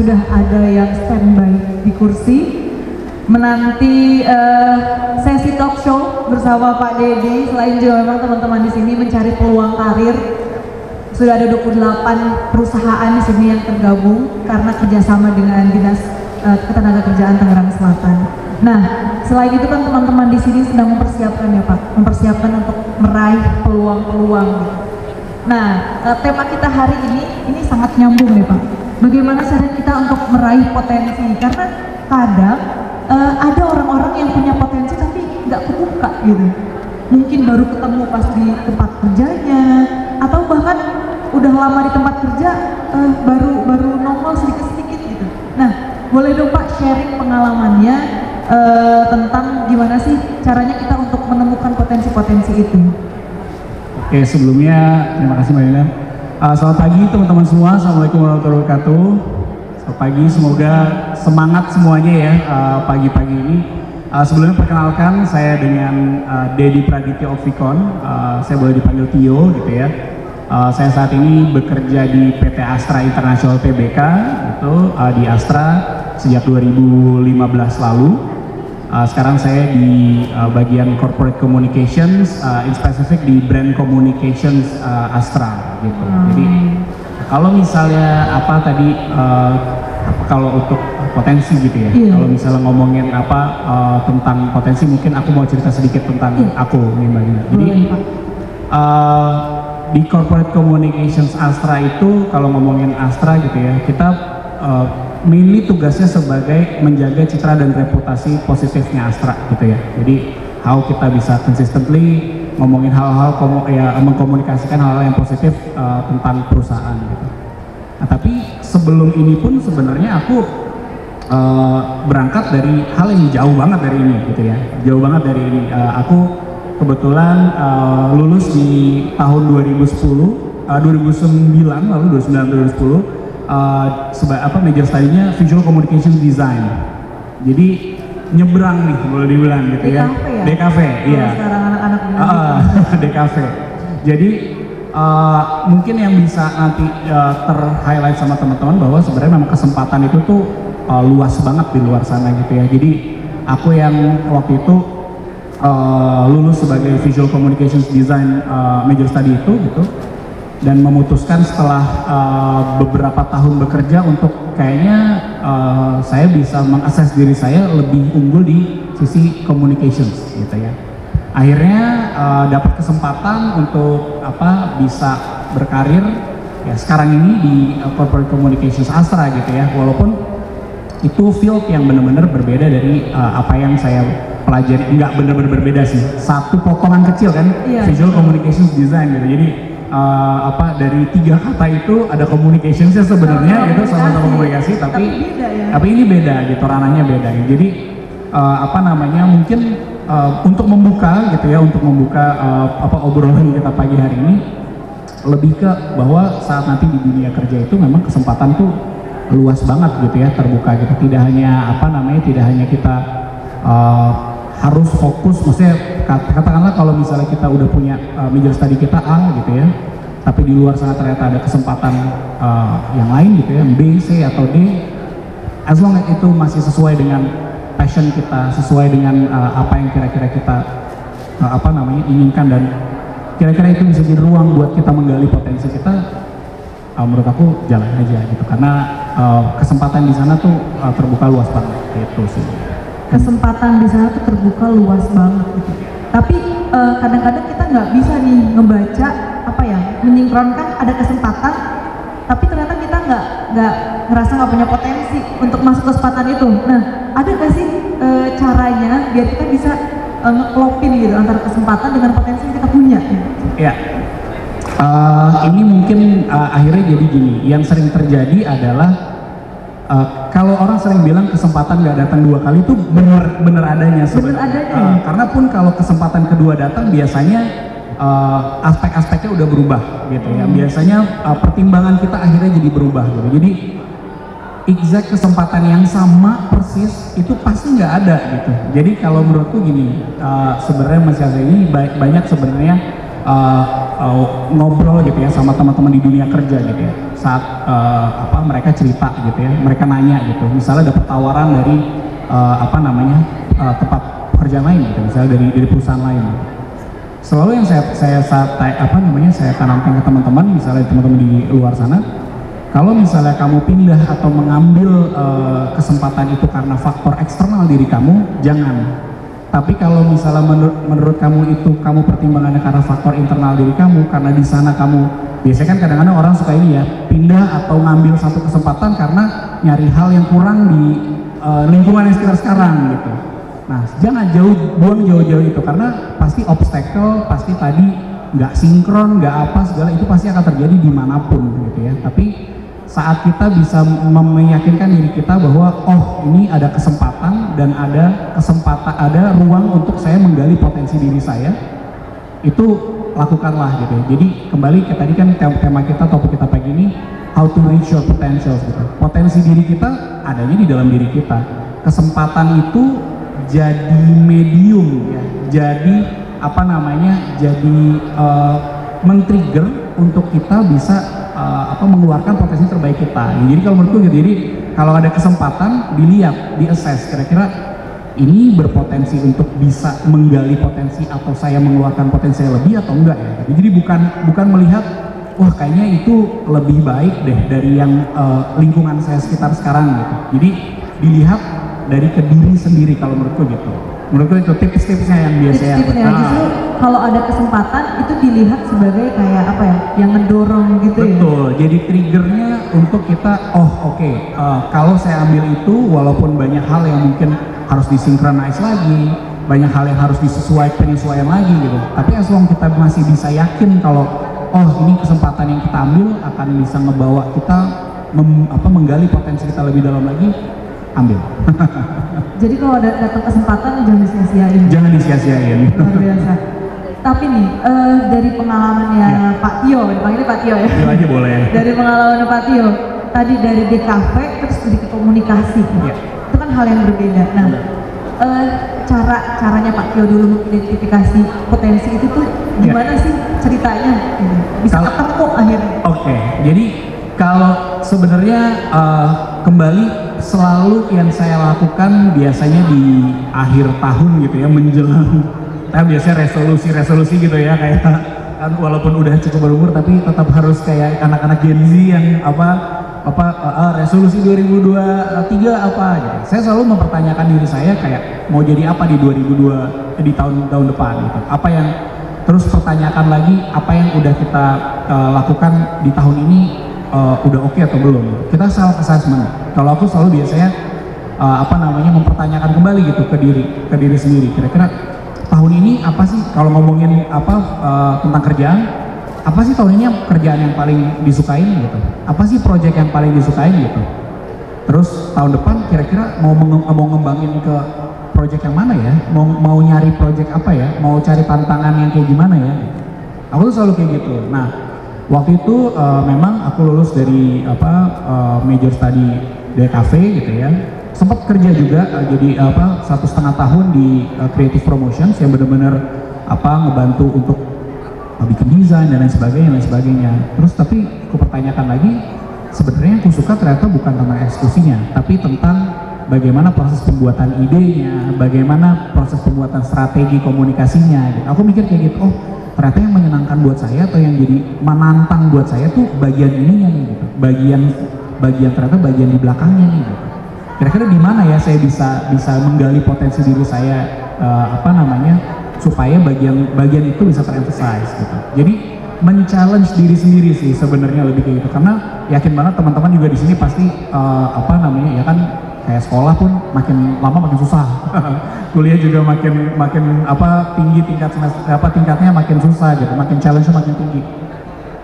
sudah ada yang standby di kursi menanti sesi talk show bersama Pak Dedi. Selain juga memang teman-teman di sini mencari peluang karir, sudah ada 28 perusahaan di sini yang tergabung karena kerjasama dengan Dinas Ketenagakerjaan Tangerang Selatan. Nah, selain itu kan teman-teman di sini sedang mempersiapkan ya Pak, mempersiapkan untuk meraih peluang-peluang. Nah, tema kita hari ini sangat nyambung nih Pak. Bagaimana cara kita untuk meraih potensi? Karena kadang ada orang-orang yang punya potensi tapi nggak kebuka gitu. Mungkin baru ketemu pas di tempat kerjanya, atau bahkan udah lama di tempat kerja baru nongol sedikit-sedikit gitu. Nah, boleh dong Pak sharing pengalamannya tentang gimana sih caranya kita untuk menemukan potensi-potensi itu. Oke, sebelumnya terima kasih Mbak Lina. Selamat pagi teman-teman semua, Assalamualaikum warahmatullahi wabarakatuh. Selamat pagi, semoga semangat semuanya ya pagi-pagi ini. Sebelumnya perkenalkan, saya dengan Dedi Praditya Ovikon, saya boleh dipanggil Tio gitu ya. Saya saat ini bekerja di PT Astra International Tbk gitu, di Astra sejak 2015 lalu. Sekarang saya di bagian Corporate Communications, in specific di Brand Communications Astra gitu. Jadi kalau misalnya apa tadi kalau untuk potensi gitu ya, kalau misalnya ngomongin apa tentang potensi, mungkin aku mau cerita sedikit tentang aku nih Mbak Dina. Jadi di Corporate Communications Astra itu, kalau ngomongin Astra gitu ya, kita mainly tugasnya sebagai menjaga citra dan reputasi positifnya Astra gitu ya. Jadi how kita bisa consistently ngomongin hal-hal mengkomunikasikan hal-hal yang positif tentang perusahaan gitu. Nah, tapi sebelum ini pun sebenarnya aku berangkat dari hal yang jauh banget dari ini gitu ya. Jauh banget dari ini. Aku kebetulan lulus di tahun 2009 lalu 2009-2010 major studinya Visual Communication Design. Jadi nyebrang nih boleh dibilang gitu ya. DKV iya. Sekarang anak-anak DKV. Jadi mungkin yang bisa nanti ter-highlight sama teman-teman bahwa sebenarnya memang kesempatan itu tuh luas banget di luar sana gitu ya. Jadi aku yang waktu itu lulus sebagai Visual Communications Design major study itu gitu, dan memutuskan setelah beberapa tahun bekerja untuk kayaknya saya bisa mengakses diri saya lebih unggul di sisi communications gitu ya. Akhirnya dapat kesempatan untuk bisa berkarir ya sekarang ini di Corporate Communications Astra gitu ya, walaupun itu field yang benar-benar berbeda dari apa yang saya pelajari. Enggak benar-benar berbeda sih, satu potongan kecil kan, Visual Communications Design gitu. Jadi dari 3 kata itu ada communicationsnya sebenarnya gitu, sama-sama komunikasi, tapi ini beda gitu, ranahnya beda gitu. Jadi mungkin untuk membuka gitu ya, untuk membuka obrolan kita pagi hari ini lebih ke bahwa saat nanti di dunia kerja itu memang kesempatan tuh luas banget gitu ya, terbuka gitu. Tidak hanya tidak hanya kita harus fokus, maksudnya katakanlah kalau misalnya kita udah punya major study kita A gitu ya, tapi di luar sana ternyata ada kesempatan yang lain gitu ya, B, C atau D, as long as itu masih sesuai dengan passion kita, sesuai dengan apa yang kira-kira kita inginkan, dan kira-kira itu bisa jadi ruang buat kita menggali potensi kita, menurut aku jalan aja gitu, karena kesempatan di sana tuh terbuka luas banget gitu sih. Kesempatan di sana tuh terbuka luas banget gitu. Tapi kadang-kadang kita nggak bisa nih ngebaca menyinkronkan ada kesempatan, tapi ternyata kita nggak ngerasa nggak punya potensi untuk masuk kesempatan itu. Nah, ada nggak sih caranya biar kita bisa ngeklopin gitu antara kesempatan dengan potensi yang kita punya? Ya, ini mungkin akhirnya jadi gini. Yang sering terjadi adalah kalau orang sering bilang kesempatan nggak datang 2 kali, itu bener adanya sebenarnya. Karena pun kalau kesempatan kedua datang biasanya aspek-aspeknya udah berubah gitu ya. Biasanya pertimbangan kita akhirnya jadi berubah gitu. Jadi exact kesempatan yang sama persis itu pasti nggak ada gitu. Jadi kalau menurutku gini, sebenarnya Mas Yaza ini banyak sebenarnya ngobrol gitu ya sama teman-teman di dunia kerja gitu ya, saat mereka cerita gitu ya, mereka nanya gitu, misalnya dapat tawaran dari tempat pekerjaan lain gitu, misalnya dari perusahaan lain. Selalu yang saya tanamkan ke teman-teman, misalnya teman-teman di luar sana, kalau misalnya kamu pindah atau mengambil kesempatan itu karena faktor eksternal diri kamu, jangan. Tapi kalau misalnya menurut kamu itu kamu pertimbangannya karena faktor internal diri kamu, karena di sana kamu biasanya kan kadang-kadang orang suka ini ya, pindah atau ngambil satu kesempatan karena nyari hal yang kurang di lingkungan yang sekitar sekarang gitu. Nah, jangan buang jauh-jauh itu, karena pasti obstacle, pasti tadi nggak sinkron, nggak apa segala itu pasti akan terjadi dimanapun gitu ya. Tapi saat kita bisa meyakinkan diri kita bahwa oh ini ada kesempatan dan ada ruang untuk saya menggali potensi diri saya, itu lakukanlah gitu ya. Jadi kembali ke tadi kan tema kita, topik kita pagi ini, how to reach your potential gitu. Potensi diri kita adanya di dalam diri kita. Kesempatan itu jadi medium ya, jadi jadi men-trigger untuk kita bisa mengeluarkan potensi terbaik kita. Jadi kalau menurutku gitu, jadi kalau ada kesempatan dilihat, di-assess kira-kira ini berpotensi untuk bisa menggali potensi atau saya mengeluarkan potensi yang lebih atau enggak ya. Jadi bukan melihat wah kayaknya itu lebih baik deh dari yang lingkungan saya sekitar sekarang gitu. Jadi dilihat dari ke diri sendiri kalau menurutku gitu. Menurutku itu tips-tipsnya yang biasanya. Justru kalau ada kesempatan itu dilihat sebagai kayak apa ya, yang ngedorong gitu. Betul, ya. Jadi triggernya untuk kita, kalau saya ambil itu, walaupun banyak hal yang mungkin harus disinkronize lagi, banyak hal yang harus penyesuaian lagi gitu. Tapi as long kita masih bisa yakin kalau ini kesempatan yang kita ambil akan bisa ngebawa kita menggali potensi kita lebih dalam lagi, ambil. Jadi kalau datang kesempatan jangan disia-siain. Jangan disia-siain. Luar biasa. Tapi nih dari pengalamannya Pak Tio, dipanggilnya Pak Tio ya. Tio aja boleh. Dari pengalaman Pak Tio, tadi dari DKV terus dari komunikasi, itu kan hal yang berbeda. Nah, caranya Pak Tio dulu mengidentifikasi potensi itu tuh gimana sih ceritanya? Bisa ketemu akhirnya. Oke, jadi kalau sebenarnya kembali selalu yang saya lakukan biasanya di akhir tahun gitu ya, menjelang biasanya resolusi gitu ya, kayak kan walaupun udah cukup berumur tapi tetap harus kayak anak-anak Gen Z yang resolusi 2023 apa gitu. Saya selalu mempertanyakan diri saya kayak mau jadi apa di di tahun depan gitu. Apa yang terus pertanyakan lagi apa yang udah kita lakukan di tahun ini udah oke atau belum. Kita self assessment. Kalau aku selalu biasanya mempertanyakan kembali gitu ke diri sendiri. Kira-kira tahun ini apa sih kalau ngomongin tentang kerjaan, apa sih tahun ini kerjaan yang paling disukain gitu? Apa sih project yang paling disukain gitu? Terus tahun depan kira-kira mau ngembangin ke project yang mana ya? Mau nyari project apa ya? Mau cari tantangan yang kayak gimana ya? Aku tuh selalu kayak gitu. Nah, waktu itu memang aku lulus dari major study DKV gitu ya. Sempat kerja juga jadi 1,5 tahun di Creative Promotions yang benar-benar ngebantu untuk bikin desain dan lain sebagainya. Terus tapi aku pertanyakan lagi, sebenarnya yang aku suka ternyata bukan tentang eksekusinya, tapi tentang bagaimana proses pembuatan idenya, bagaimana proses pembuatan strategi komunikasinya gitu. Aku mikir kayak gitu, ternyata yang menyenangkan buat saya atau yang jadi menantang buat saya tuh bagian ininya nih gitu. Ternyata bagian di belakangnya nih gitu. Kira-kira di mana ya saya bisa menggali potensi diri saya supaya bagian itu bisa teremphasize gitu. Jadi men-challenge diri sendiri sih sebenarnya lebih kayak gitu, karena yakin banget teman-teman juga di sini pasti ya kan kayak sekolah pun makin lama makin susah. Kuliah juga makin tinggi tingkatnya makin susah gitu, makin challenge-nya makin tinggi.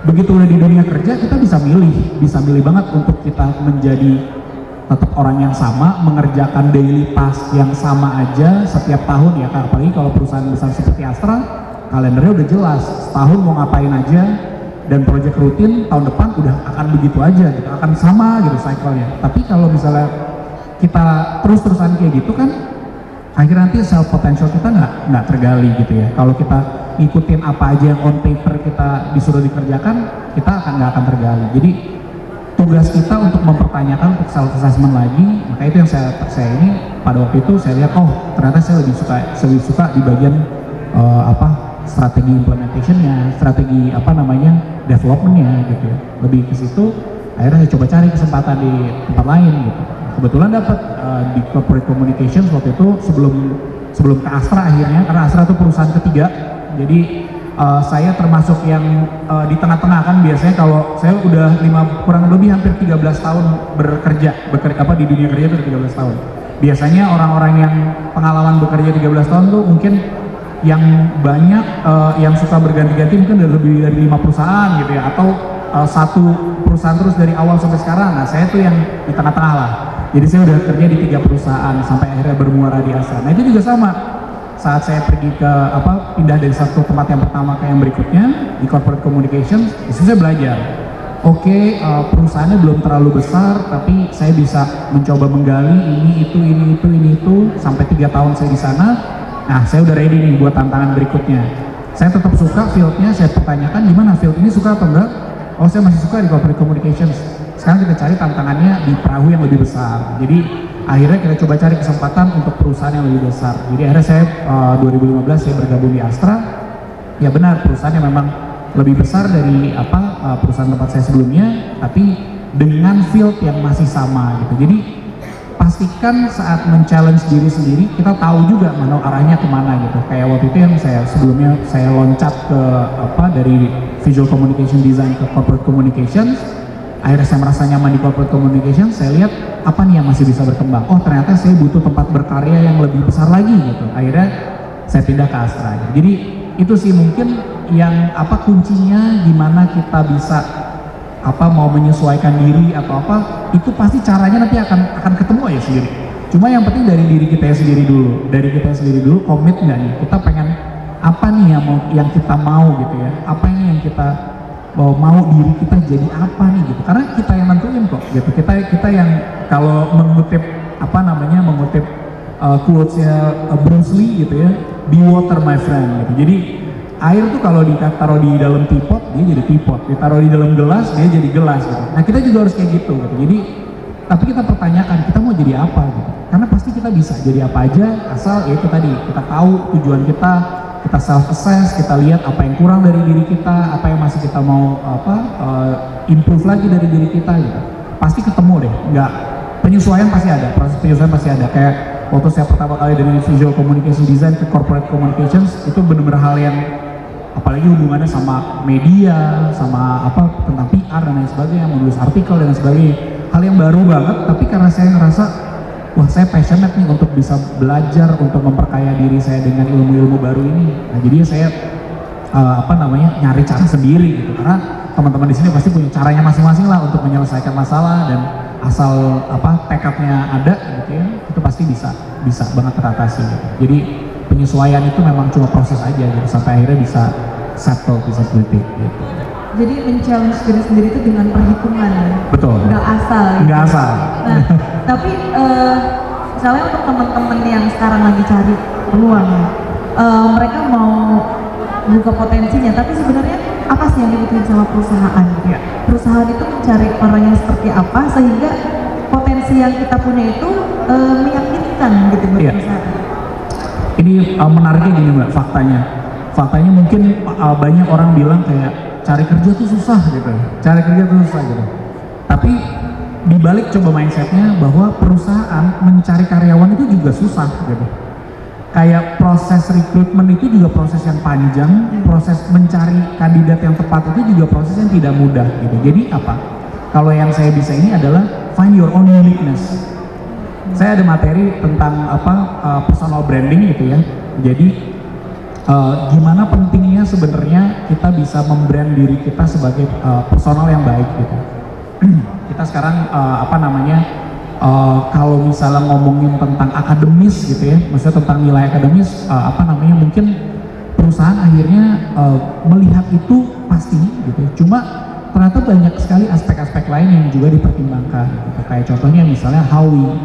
Begitu udah di dunia kerja kita bisa milih banget untuk kita menjadi tetap orang yang sama, mengerjakan daily task yang sama aja setiap tahun ya, apalagi kalau perusahaan besar seperti Astra, kalendernya udah jelas, setahun mau ngapain aja, dan project rutin tahun depan udah akan begitu aja gitu, akan sama gitu cycle-nya. Tapi kalau misalnya kita terus-terusan kayak gitu kan, akhirnya nanti self potential kita nggak tergali gitu ya. Kalau kita ngikutin apa aja yang on paper kita disuruh dikerjakan, kita nggak akan tergali. Jadi tugas kita untuk mempertanyakan, untuk self assessment lagi. Maka itu yang saya ini pada waktu itu saya lihat, oh ternyata saya lebih suka di bagian strategi implementationnya, strategi developmentnya gitu ya. Lebih ke situ. Akhirnya saya coba cari kesempatan di tempat lain gitu. Kebetulan dapat di corporate communications waktu itu sebelum ke Astra akhirnya, karena Astra itu perusahaan ketiga. Jadi saya termasuk yang di tengah-tengah, kan biasanya kalau saya udah kurang lebih hampir 13 tahun bekerja di dunia kerja itu 13 tahun. Biasanya orang-orang yang pengalaman bekerja 13 tahun tuh mungkin yang banyak yang suka berganti-ganti mungkin lebih dari 5 perusahaan gitu ya, atau satu perusahaan terus dari awal sampai sekarang. Nah saya tuh yang di tengah-tengah lah. Jadi saya udah kerja di 3 perusahaan sampai akhirnya bermuara di Astra. Nah itu juga sama. Saat saya pergi ke pindah dari satu tempat yang pertama ke yang berikutnya di corporate communications, itu saya belajar. Oke, perusahaannya belum terlalu besar, tapi saya bisa mencoba menggali ini itu sampai 3 tahun saya di sana. Nah, saya udah ready nih buat tantangan berikutnya. Saya tetap suka fieldnya, saya pertanyakan gimana field ini, suka atau enggak? Oh, saya masih suka di corporate communications. Sekarang kita cari tantangannya di perahu yang lebih besar. Jadi akhirnya kita coba cari kesempatan untuk perusahaan yang lebih besar. Jadi akhirnya saya 2015 saya bergabung di Astra. Ya benar, perusahaan yang memang lebih besar dari perusahaan tempat saya sebelumnya, tapi dengan field yang masih sama gitu. Jadi pastikan saat men-challenge diri sendiri, kita tahu juga mana arahnya kemana gitu. Kayak waktu itu yang sebelumnya saya loncat ke dari visual communication design ke corporate communications. Akhirnya saya merasa nyaman di corporate communication, saya lihat apa nih yang masih bisa berkembang. Oh ternyata saya butuh tempat berkarya yang lebih besar lagi gitu. Akhirnya saya pindah ke Astra. Jadi itu sih mungkin yang kuncinya gimana kita bisa mau menyesuaikan diri atau itu pasti caranya nanti akan ketemu aja sendiri. Cuma yang penting dari diri kita sendiri dulu, komit nggak nih, kita pengen apa nih yang kita mau gitu ya, apa yang kita mau diri kita jadi apa nih gitu, karena kita yang nentuin kok gitu. Kita yang kalau mengutip quotes-nya Bruce Lee gitu ya, be water my friend gitu. Jadi air tuh kalau ditaruh di dalam teapot dia jadi teapot, ditaruh di dalam gelas dia jadi gelas gitu. Nah kita juga harus kayak gitu. Jadi tapi kita pertanyakan kita mau jadi apa gitu, karena pasti kita bisa jadi apa aja asal ya itu tadi kita tahu tujuan kita self assess, kita lihat apa yang kurang dari diri kita, apa yang masih kita mau improve lagi dari diri kita gitu. Pasti ketemu deh, nggak, penyesuaian pasti ada, proses penyesuaian pasti ada. Kayak waktu saya pertama kali dari visual communication design ke corporate communications, itu benar-benar hal yang apalagi hubungannya sama media, sama tentang PR dan lain sebagainya, menulis artikel dan lain sebagainya, hal yang baru banget. Tapi karena saya ngerasa wah saya passionate nih untuk bisa belajar, untuk memperkaya diri saya dengan ilmu-ilmu baru ini. Nah jadi saya nyari cara sendiri gitu, karena teman-teman di sini pasti punya caranya masing-masing lah untuk menyelesaikan masalah, dan asal tekadnya ada gitu ya, itu pasti bisa banget teratasi gitu. Jadi penyesuaian itu memang cuma proses aja gitu, sampai akhirnya bisa settle, bisa titik gitu. Jadi men-challenge diri sendiri itu dengan perhitungan ya? Betul. Nggak asal gitu. Nggak asal. Nah, tapi misalnya untuk teman-teman yang sekarang lagi cari peluang ya, mereka mau buka potensinya, tapi sebenarnya apa sih yang dibutuhin sama perusahaan? Ya. Perusahaan itu mencari orang yang seperti apa sehingga potensi yang kita punya itu meyakinkan gitu buat perusahaan. Ini menariknya gini Mbak, faktanya mungkin banyak orang bilang kayak cari kerja tuh susah gitu, tapi dibalik coba mindsetnya bahwa perusahaan mencari karyawan itu juga susah gitu. Kayak proses rekrutmen itu juga proses yang panjang, proses mencari kandidat yang tepat itu juga proses yang tidak mudah gitu. Jadi kalau yang saya bisa ini adalah find your own uniqueness. Saya ada materi tentang personal branding gitu ya. Jadi gimana pentingnya sebenarnya kita bisa membrand diri kita sebagai personal yang baik gitu. Kita sekarang kalau misalnya ngomongin tentang akademis gitu ya, maksudnya tentang nilai akademis, mungkin perusahaan akhirnya melihat itu pasti gitu. Cuma ternyata banyak sekali aspek-aspek lain yang juga dipertimbangkan gitu. Kayak contohnya misalnya how we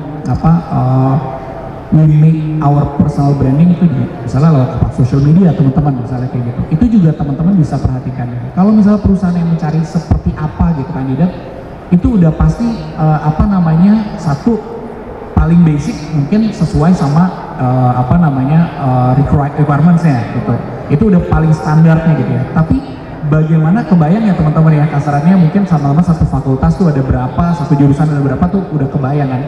we make our personal branding itu misalnya lewat social media teman-teman, misalnya kayak gitu. Itu juga teman-teman bisa perhatikan. Kalau misalnya perusahaan yang mencari seperti apa gitu kandidat, itu udah pasti satu paling basic mungkin sesuai sama requirements-nya gitu. Itu udah paling standarnya gitu ya. Tapi bagaimana kebayang ya teman-teman ya, kasarannya mungkin sama-sama satu fakultas tuh ada berapa, satu jurusan ada berapa tuh udah kebayang kan.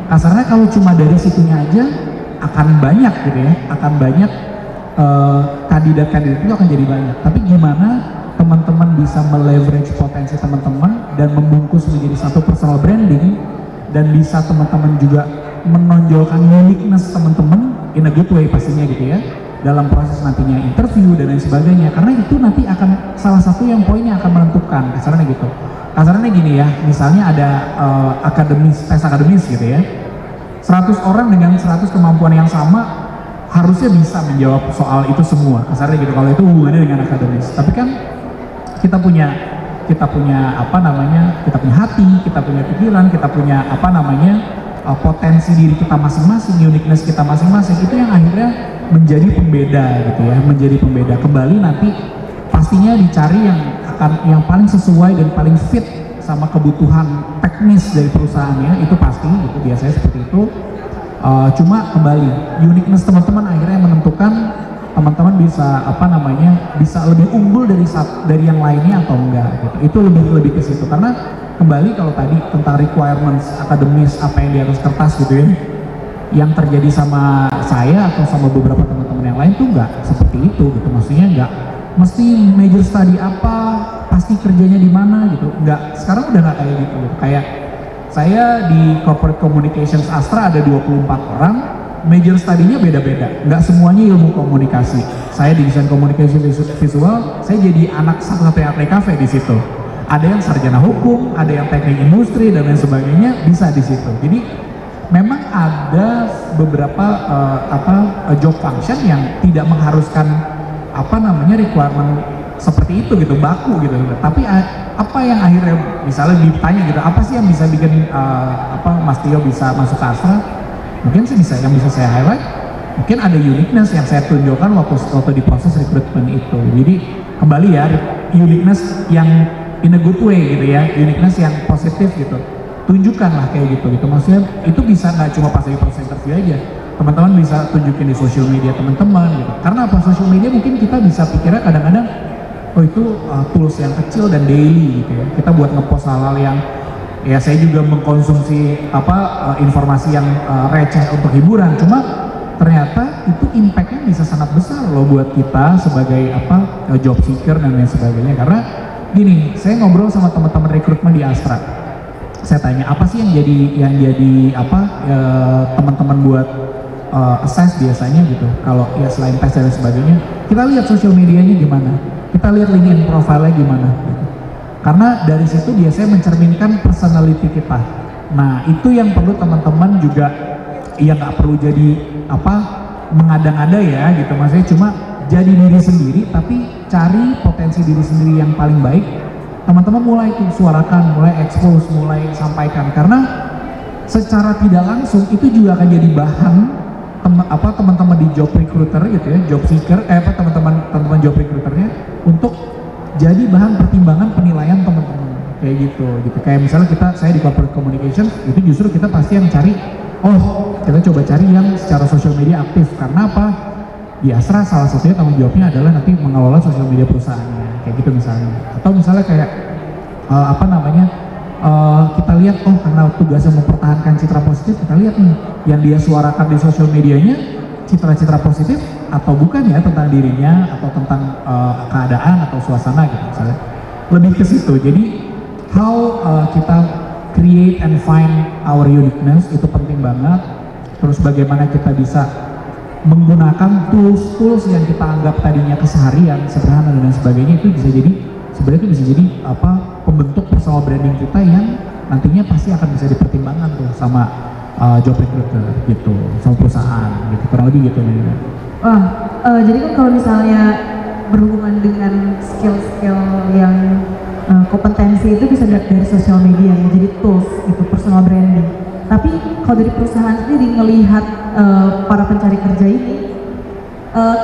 Kasarnya kalau cuma dari situnya aja akan banyak gitu ya, akan banyak kandidat-kandidat itu akan jadi banyak. Tapi gimana teman-teman bisa meleverage potensi teman-teman dan membungkus menjadi satu personal branding, dan bisa teman-teman juga menonjolkan uniqueness teman-teman in a good way pastinya gitu ya, dalam proses nantinya interview dan lain sebagainya, karena itu nanti akan salah satu yang poinnya akan menentukan. Kasarnya gitu, kasarnya gini ya, misalnya ada tes akademis gitu ya, 100 orang dengan 100 kemampuan yang sama harusnya bisa menjawab soal itu semua, kasarnya gitu kalau itu hubungannya dengan akademis. Tapi kan kita punya hati, kita punya pikiran, kita punya potensi diri kita masing-masing, uniqueness kita masing-masing, itu yang akhirnya menjadi pembeda gitu ya, menjadi pembeda. Kembali nanti pastinya dicari yang paling sesuai dan paling fit sama kebutuhan teknis dari perusahaannya, itu pasti gitu, biasanya seperti itu. Cuma kembali uniqueness teman-teman akhirnya menentukan teman-teman bisa bisa lebih unggul dari yang lainnya atau enggak gitu. Itu lebih ke situ, karena kembali kalau tadi tentang requirements akademis apa yang di atas kertas gitu ya, yang terjadi sama saya atau sama beberapa teman-teman yang lain tuh enggak seperti itu gitu. Maksudnya enggak mesti major study apa, pasti kerjanya di mana gitu, enggak. Sekarang udah enggak kayak gitu. Kayak saya di corporate communications Astra ada 24 orang, major studinya beda-beda, nggak semuanya ilmu komunikasi. Saya di desain komunikasi visual, saya jadi anak satu-satunya TKV di situ. Ada yang sarjana hukum, ada yang teknik industri dan lain sebagainya, bisa di situ. Jadi memang ada beberapa job function yang tidak mengharuskan requirement seperti itu gitu, baku gitu. Tapi apa yang akhirnya misalnya ditanya gitu, apa sih yang bisa bikin Mas Tio bisa masuk ke Astra? Mungkin sih yang bisa saya highlight, mungkin ada uniqueness yang saya tunjukkan waktu di proses rekrutmen itu. Jadi kembali ya, uniqueness yang in a good way gitu ya, uniqueness yang positif gitu, tunjukkanlah kayak gitu. Maksudnya itu bisa nggak cuma pas lagi proses interview aja, teman-teman bisa tunjukin di social media teman-teman gitu. Karena apa, social media mungkin kita bisa pikirnya kadang-kadang oh itu tools yang kecil dan daily gitu ya, kita buat ngepost hal-hal yang ya saya juga mengkonsumsi informasi yang receh untuk hiburan, cuma ternyata itu impactnya bisa sangat besar loh buat kita sebagai job seeker dan lain sebagainya. Karena gini, saya ngobrol sama teman-teman rekrutmen di Astra, saya tanya apa sih yang jadi teman-teman buat assess biasanya gitu. Kalau ya selain tes dan sebagainya, kita lihat social medianya gimana, kita lihat LinkedIn profile-nya gimana gitu. Karena dari situ biasanya mencerminkan personality kita. Nah itu yang perlu teman-teman juga, ya nggak perlu jadi mengada-ngada ya gitu, maksudnya cuma jadi diri sendiri, tapi cari potensi diri sendiri yang paling baik. Teman-teman mulai suarakan, mulai expose, mulai sampaikan, karena secara tidak langsung itu juga akan jadi bahan teman-teman di job recruiter gitu ya, job seeker, teman-teman job recruiternya untuk jadi bahan pertimbangan penilaian teman-teman kayak gitu. Kayak misalnya saya di corporate communication itu justru kita pasti yang cari, kita coba cari yang secara social media aktif. Karena apa? Di Astra salah satunya tanggung jawabnya adalah nanti mengelola social media perusahaannya kayak gitu misalnya. Atau misalnya kayak kita lihat karena tugasnya mempertahankan citra positif, kita lihat nih yang dia suarakan di social medianya citra-citra positif atau bukan ya, tentang dirinya atau tentang keadaan atau suasana gitu misalnya, lebih ke situ. Jadi how kita create and find our uniqueness itu penting banget. Terus bagaimana kita bisa menggunakan tools yang kita anggap tadinya keseharian sederhana dan sebagainya, itu bisa jadi sebenarnya itu bisa jadi pembentuk personal branding kita yang nantinya pasti akan bisa dipertimbangkan tuh sama job recruiter gitu, sama perusahaan gitu, kurang lebih gitu nih. Jadi kan kalau misalnya berhubungan dengan skill-skill yang kompetensi itu bisa dari sosial media ya, jadi tools itu personal branding. Tapi kalau dari perusahaan sendiri ngelihat para pencari kerja ini,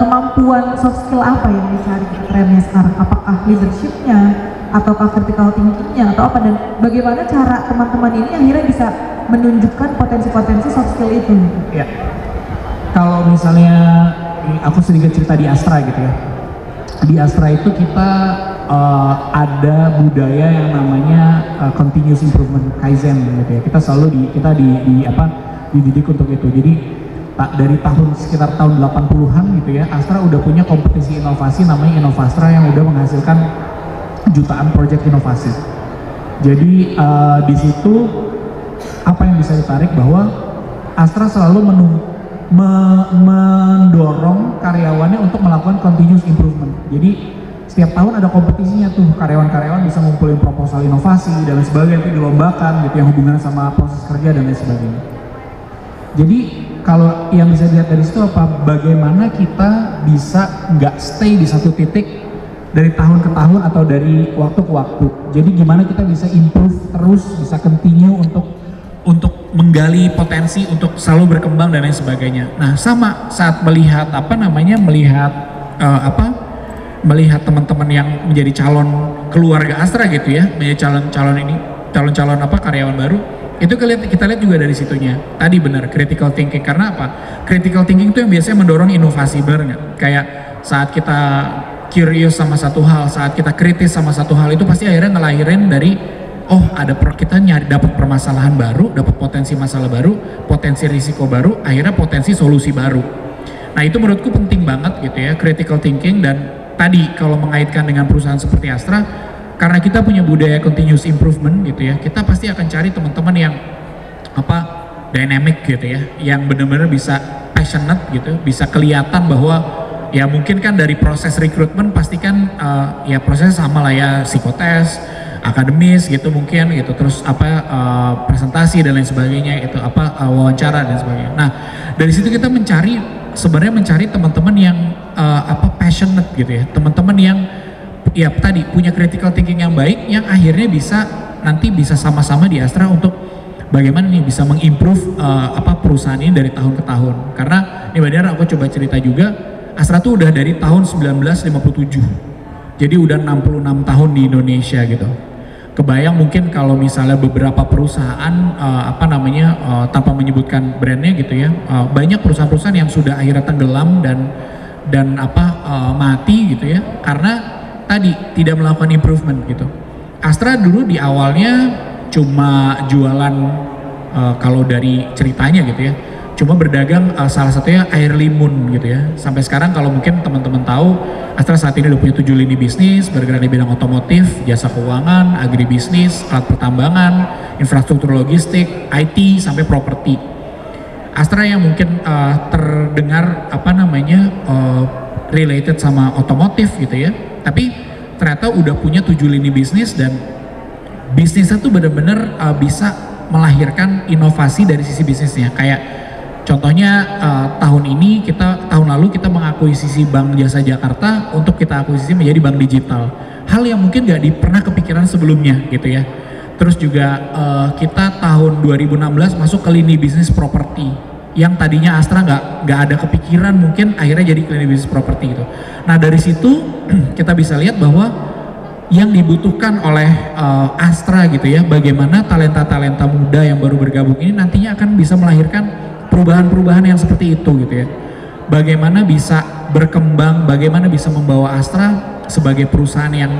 kemampuan soft skill apa yang dicari trennya sekarang? Apakah leadershipnya, ataukah critical thinkingnya, atau apa? Dan bagaimana cara teman-teman ini akhirnya bisa menunjukkan potensi-potensi soft skill itu? Ya, kalau misalnya aku sedikit cerita di Astra gitu ya. Di Astra itu kita ada budaya yang namanya continuous improvement, kaizen gitu ya. Kita selalu dididik untuk itu. Jadi dari sekitar tahun 80-an gitu ya, Astra udah punya kompetisi inovasi namanya Innovastra yang udah menghasilkan jutaan proyek inovasi. Jadi di situ apa yang bisa ditarik bahwa Astra selalu mendorong karyawannya untuk melakukan continuous improvement. Jadi setiap tahun ada kompetisinya tuh, karyawan-karyawan bisa ngumpulin proposal inovasi dan lain sebagainya, itu dilombakan gitu yang hubungan sama proses kerja dan lain sebagainya. Jadi kalau yang bisa dilihat dari situ bagaimana kita bisa nggak stay di satu titik dari tahun ke tahun atau dari waktu ke waktu. Jadi gimana kita bisa improve terus, bisa continue untuk menggali potensi, untuk selalu berkembang dan lain sebagainya. Nah, sama saat melihat melihat teman-teman yang menjadi calon keluarga Astra gitu ya, menjadi calon karyawan baru, itu kita lihat juga dari situnya. Tadi benar, critical thinking. Karena apa? Critical thinking itu yang biasanya mendorong inovasi, benar nggak? Kayak saat kita curious sama satu hal, saat kita kritis sama satu hal, itu pasti akhirnya ngelahirin dari kita dapat permasalahan baru, dapat potensi masalah baru, potensi risiko baru, akhirnya potensi solusi baru. Nah, itu menurutku penting banget gitu ya, critical thinking. Dan tadi kalau mengaitkan dengan perusahaan seperti Astra, karena kita punya budaya continuous improvement gitu ya, kita pasti akan cari teman-teman yang dynamic gitu ya, yang benar-benar bisa passionate gitu, bisa kelihatan bahwa ya mungkin kan dari proses rekrutmen pasti kan ya prosesnya sama lah ya, psikotes, akademis gitu mungkin gitu, terus presentasi dan lain sebagainya, itu wawancara dan sebagainya. Nah, dari situ kita mencari teman-teman yang passionate gitu ya, teman-teman yang ya tadi punya critical thinking yang baik, yang akhirnya nanti bisa sama-sama di Astra untuk bagaimana nih bisa mengimprove perusahaan ini dari tahun ke tahun. Karena ini benar, aku coba cerita juga, Astra tuh udah dari tahun 1957, jadi udah 66 tahun di Indonesia gitu. Kebayang mungkin kalau misalnya beberapa perusahaan tanpa menyebutkan brandnya gitu ya, banyak perusahaan-perusahaan yang sudah akhirnya tenggelam dan mati gitu ya, karena tadi tidak melakukan improvement gitu. Astra dulu di awalnya cuma jualan, kalau dari ceritanya gitu ya, cuma berdagang salah satunya air limun gitu ya. Sampai sekarang kalau mungkin teman-teman tahu, Astra saat ini udah punya 7 lini bisnis, bergerak di bidang otomotif, jasa keuangan, agribisnis, alat pertambangan, infrastruktur logistik, IT, sampai properti. Astra yang mungkin terdengar related sama otomotif gitu ya, tapi ternyata udah punya 7 lini bisnis, dan bisnisnya tuh bener-bener bisa melahirkan inovasi dari sisi bisnisnya. Kayak contohnya tahun lalu kita mengakuisisi Bank Jasa Jakarta untuk kita akuisisi menjadi bank digital. Hal yang mungkin gak pernah kepikiran sebelumnya gitu ya. Terus juga kita tahun 2016 masuk ke lini bisnis properti, yang tadinya Astra nggak ada kepikiran, mungkin akhirnya jadi lini bisnis properti gitu. Nah, dari situ kita bisa lihat bahwa yang dibutuhkan oleh Astra gitu ya, bagaimana talenta-talenta muda yang baru bergabung ini nantinya akan bisa melahirkan perubahan-perubahan yang seperti itu gitu ya. Bagaimana bisa berkembang, bagaimana bisa membawa Astra sebagai perusahaan yang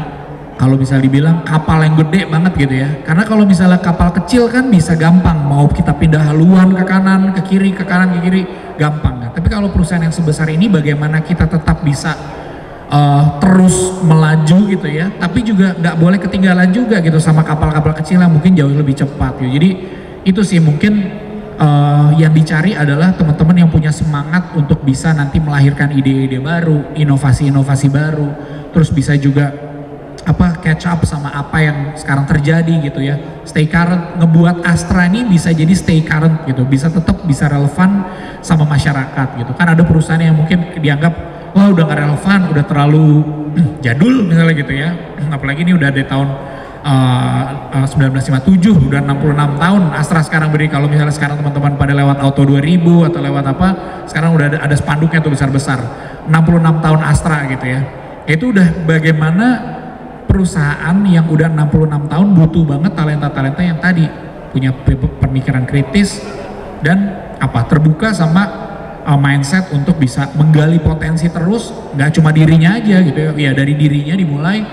kalau bisa dibilang kapal yang gede banget gitu ya. Karena kalau misalnya kapal kecil kan bisa gampang, mau kita pindah haluan ke kanan, ke kiri, ke kanan, ke kiri, gampang kan. Tapi kalau perusahaan yang sebesar ini, bagaimana kita tetap bisa terus melaju gitu ya, tapi juga nggak boleh ketinggalan juga gitu sama kapal-kapal kecil yang mungkin jauh lebih cepat gitu. Jadi itu sih mungkin yang dicari adalah teman-teman yang punya semangat untuk bisa nanti melahirkan ide-ide baru, inovasi-inovasi baru, terus bisa juga catch up sama apa yang sekarang terjadi gitu ya, stay current, ngebuat Astra ini bisa jadi stay current gitu, bisa tetap bisa relevan sama masyarakat gitu. Kan ada perusahaan yang mungkin dianggap wah udah gak relevan, udah terlalu jadul misalnya gitu ya, apalagi ini udah dari tahun 1957, udah 66 tahun Astra sekarang berdiri. Kalau misalnya sekarang teman-teman pada lewat Auto 2000 atau lewat apa, sekarang udah ada spanduknya tuh besar-besar, 66 tahun Astra gitu ya. Itu udah bagaimana perusahaan yang udah 66 tahun butuh banget talenta-talenta yang tadi punya pemikiran kritis dan terbuka sama mindset untuk bisa menggali potensi terus, nggak cuma dirinya aja gitu ya, dari dirinya dimulai,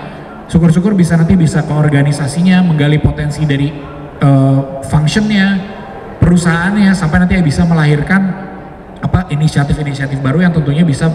syukur-syukur bisa nanti bisa ke organisasinya, menggali potensi dari functionnya, perusahaannya, sampai nanti bisa melahirkan inisiatif-inisiatif baru yang tentunya bisa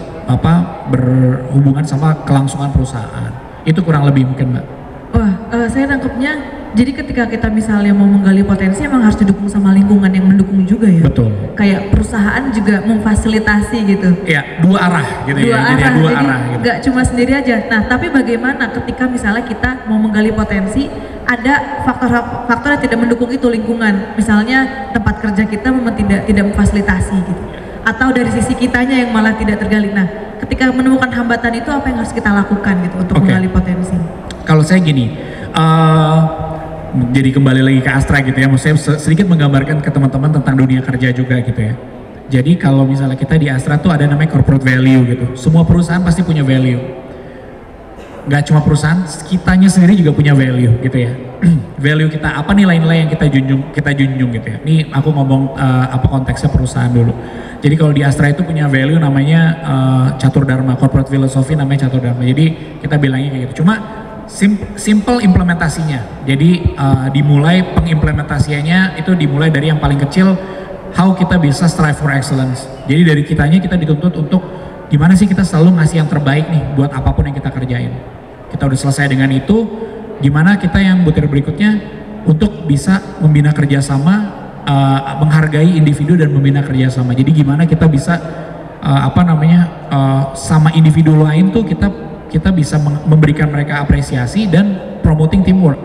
berhubungan sama kelangsungan perusahaan. Itu kurang lebih mungkin, Mbak. Wah, saya nangkepnya jadi ketika kita misalnya mau menggali potensi emang harus didukung sama lingkungan yang mendukung juga ya. Betul. Kayak perusahaan juga memfasilitasi gitu. Iya, dua arah gitu ya. Jadi dua arah gitu. Gak cuma sendiri aja. Nah, tapi bagaimana ketika misalnya kita mau menggali potensi, ada faktor-faktor yang tidak mendukung itu lingkungan. Misalnya tempat kerja kita memang tidak memfasilitasi gitu. Atau dari sisi kitanya yang malah tidak tergali. Nah, ketika menemukan hambatan itu apa yang harus kita lakukan gitu untuk menggali potensi? Kalau saya gini, jadi kembali lagi ke Astra gitu ya, maksudnya sedikit menggambarkan ke teman-teman tentang dunia kerja juga gitu ya. Jadi kalau misalnya kita di Astra tuh ada namanya corporate value gitu. Semua perusahaan pasti punya value. Gak cuma perusahaan, kitanya sendiri juga punya value gitu ya. Value kita apa, nilai-nilai yang kita junjung gitu ya. Ini aku ngomong konteksnya perusahaan dulu. Jadi kalau di Astra itu punya value namanya Catur Dharma, corporate philosophy namanya Catur Dharma. Jadi kita bilangnya kayak gitu. Cuma simple implementasinya. Jadi dimulai pengimplementasiannya itu dimulai dari yang paling kecil, how kita bisa strive for excellence. Jadi dari kitanya kita dituntut untuk gimana sih kita selalu ngasih yang terbaik nih buat apapun yang kita kerjain. Kita udah selesai dengan itu, gimana kita yang butir berikutnya untuk bisa membina kerjasama, menghargai individu dan membina kerjasama. Jadi gimana kita bisa sama individu lain tuh kita bisa memberikan mereka apresiasi dan promoting teamwork.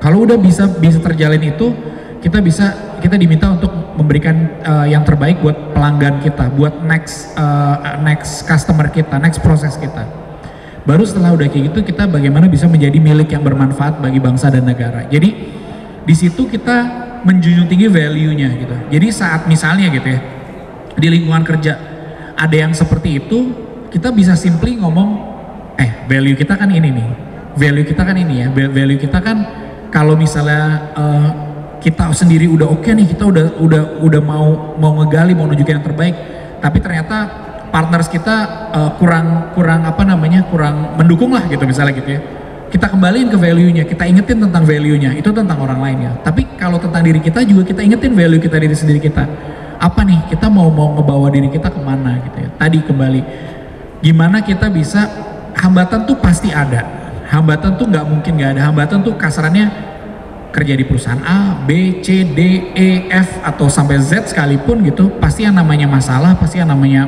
Kalau udah bisa terjalin itu, kita diminta untuk memberikan yang terbaik buat pelanggan kita, buat next customer kita, next proses kita. Baru setelah udah kayak gitu, kita bagaimana bisa menjadi milik yang bermanfaat bagi bangsa dan negara. Jadi di situ kita menjunjung tinggi value-nya gitu. Jadi saat misalnya gitu ya, di lingkungan kerja ada yang seperti itu, kita bisa simply ngomong, value kita kan ini nih, value kita kan ini ya, value kita kan kalau misalnya kita sendiri udah oke nih, kita udah mau ngegali, mau nunjukin yang terbaik, tapi ternyata partners kita kurang mendukung lah gitu misalnya gitu ya. Kita kembaliin ke value-nya, kita ingetin tentang value-nya, itu tentang orang lainnya. Tapi kalau tentang diri kita juga kita ingetin value kita, diri sendiri kita. Apa nih, kita mau ngebawa diri kita kemana gitu ya. Tadi kembali, gimana kita bisa, hambatan tuh pasti ada. Hambatan tuh nggak mungkin nggak ada. Hambatan tuh kasarannya kerja di perusahaan A, B, C, D, E, F atau sampai Z sekalipun gitu, pasti yang namanya masalah, pasti yang namanya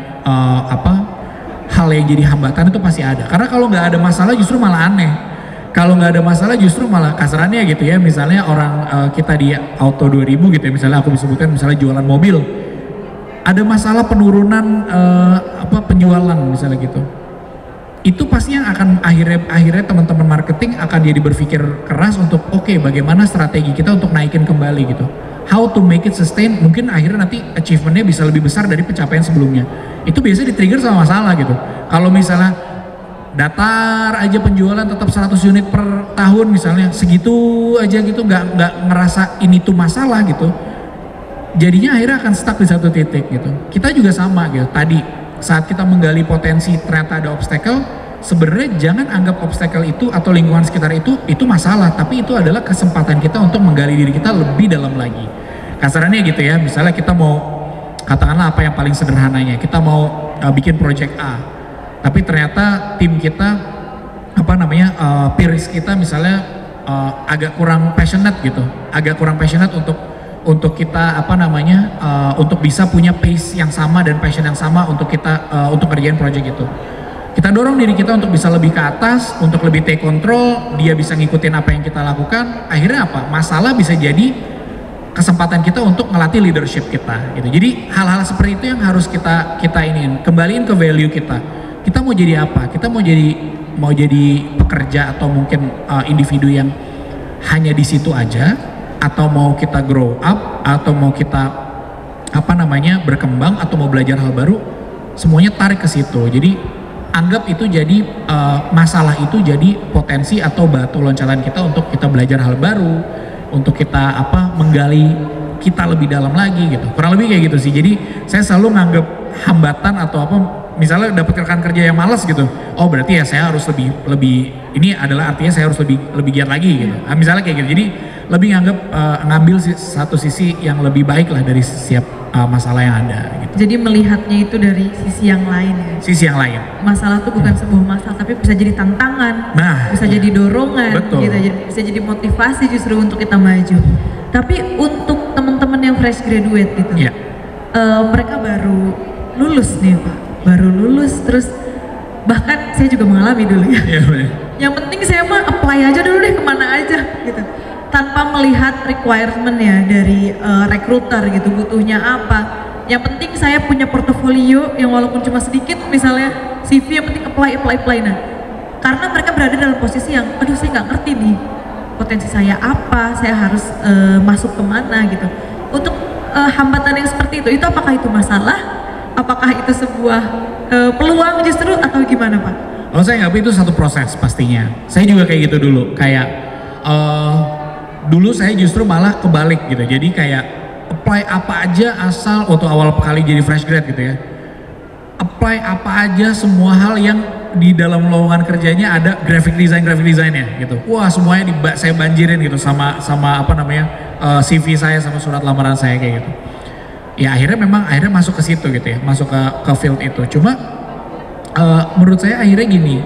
hal yang jadi hambatan itu pasti ada. Karena kalau nggak ada masalah justru malah aneh. Kalau nggak ada masalah justru malah kasarannya gitu ya, misalnya orang kita di Auto 2000 gitu ya, misalnya aku bisa sebutkan misalnya jualan mobil, ada masalah penurunan penjualan misalnya gitu. Itu pasti yang akan akhirnya teman-teman marketing akan jadi berpikir keras untuk bagaimana strategi kita untuk naikin kembali gitu, how to make it sustain. Mungkin akhirnya nanti achievementnya bisa lebih besar dari pencapaian sebelumnya. Itu biasanya di-trigger sama masalah gitu. Kalau misalnya datar aja penjualan tetap 100 unit per tahun misalnya, segitu aja gitu, nggak ngerasa ini tuh masalah gitu, jadinya akhirnya akan stuck di satu titik gitu. Kita juga sama gitu. Tadi saat kita menggali potensi ternyata ada obstacle, sebenarnya jangan anggap obstacle itu atau lingkungan sekitar itu masalah, tapi itu adalah kesempatan kita untuk menggali diri kita lebih dalam lagi. Kasarannya gitu ya, misalnya kita mau, katakanlah apa yang paling sederhananya, kita mau bikin project A, tapi ternyata tim kita peers kita misalnya agak kurang passionate gitu, untuk kita untuk bisa punya pace yang sama dan passion yang sama untuk kita untuk kerjain project itu. Kita dorong diri kita untuk bisa lebih ke atas, untuk lebih take control, dia bisa ngikutin apa yang kita lakukan. Akhirnya apa? Masalah bisa jadi kesempatan kita untuk ngelatih leadership kita gitu. Jadi hal-hal seperti itu yang harus kita kembaliin ke value kita. Kita mau jadi apa? Kita mau jadi pekerja atau mungkin individu yang hanya di situ aja, atau mau kita grow up, atau mau kita berkembang, atau mau belajar hal baru, semuanya tarik ke situ. Jadi anggap itu jadi masalah itu jadi potensi atau batu loncatan kita untuk kita belajar hal baru, untuk kita menggali kita lebih dalam lagi gitu. Kurang lebih kayak gitu sih. Jadi saya selalu nganggap hambatan atau misalnya dapat rekan kerja yang malas gitu, oh berarti ya saya harus lebih ini adalah artinya saya harus lebih giat lagi gitu. Nah, misalnya kayak gitu. Jadi lebih ngambil satu sisi yang lebih baik lah dari setiap masalah yang ada gitu. Jadi melihatnya itu dari sisi yang lain ya. Sisi yang lain. Masalah itu bukan sebuah masalah, tapi bisa jadi tantangan, bisa jadi dorongan, betul. gitu. Bisa jadi motivasi justru untuk kita maju. Tapi untuk teman-teman yang fresh graduate gitu, mereka baru lulus nih Pak, baru lulus terus bahkan saya juga mengalami dulu ya. Yang penting saya mah apply aja dulu deh kemana aja gitu, tanpa melihat requirement ya dari recruiter gitu, butuhnya apa. Yang penting saya punya portofolio yang walaupun cuma sedikit, misalnya CV, yang penting apply. Nah, karena mereka berada dalam posisi yang, aduh saya nggak ngerti nih potensi saya apa, saya harus masuk kemana gitu. Untuk hambatan yang seperti itu apakah itu masalah? Apakah itu sebuah peluang justru atau gimana Pak? Kalau saya nggak, itu satu proses pastinya. Saya juga kayak gitu dulu, kayak dulu saya justru malah kebalik gitu. Jadi kayak apply apa aja asal waktu awal kali jadi fresh grad gitu ya. Apply apa aja, semua hal yang di dalam lowongan kerjanya ada graphic design-nya gitu. Wah, semuanya saya banjirin gitu sama CV saya sama surat lamaran saya kayak gitu. Ya akhirnya masuk ke situ gitu ya, masuk ke field itu. Cuma menurut saya akhirnya gini,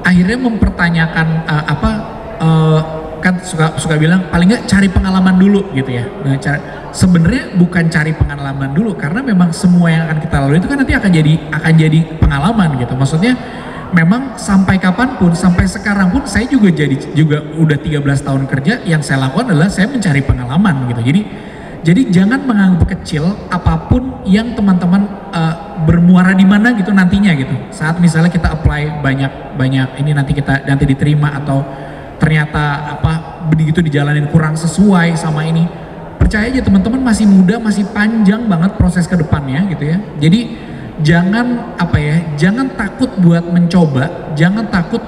akhirnya mempertanyakan kan suka bilang paling nggak cari pengalaman dulu gitu ya. Nah, sebenarnya bukan cari pengalaman dulu, karena memang semua yang akan kita lalui itu kan nanti akan jadi pengalaman gitu. Maksudnya memang sampai kapanpun, sampai sekarang pun saya juga udah 13 tahun kerja, yang saya lakukan adalah saya mencari pengalaman gitu. Jadi jangan menganggap kecil apapun yang teman-teman bermuara di mana gitu nantinya gitu. Saat misalnya kita apply banyak ini nanti diterima, atau ternyata begitu dijalanin kurang sesuai sama ini. Percaya aja teman-teman masih muda, masih panjang banget proses ke depannya gitu ya. Jadi jangan takut buat mencoba, jangan takut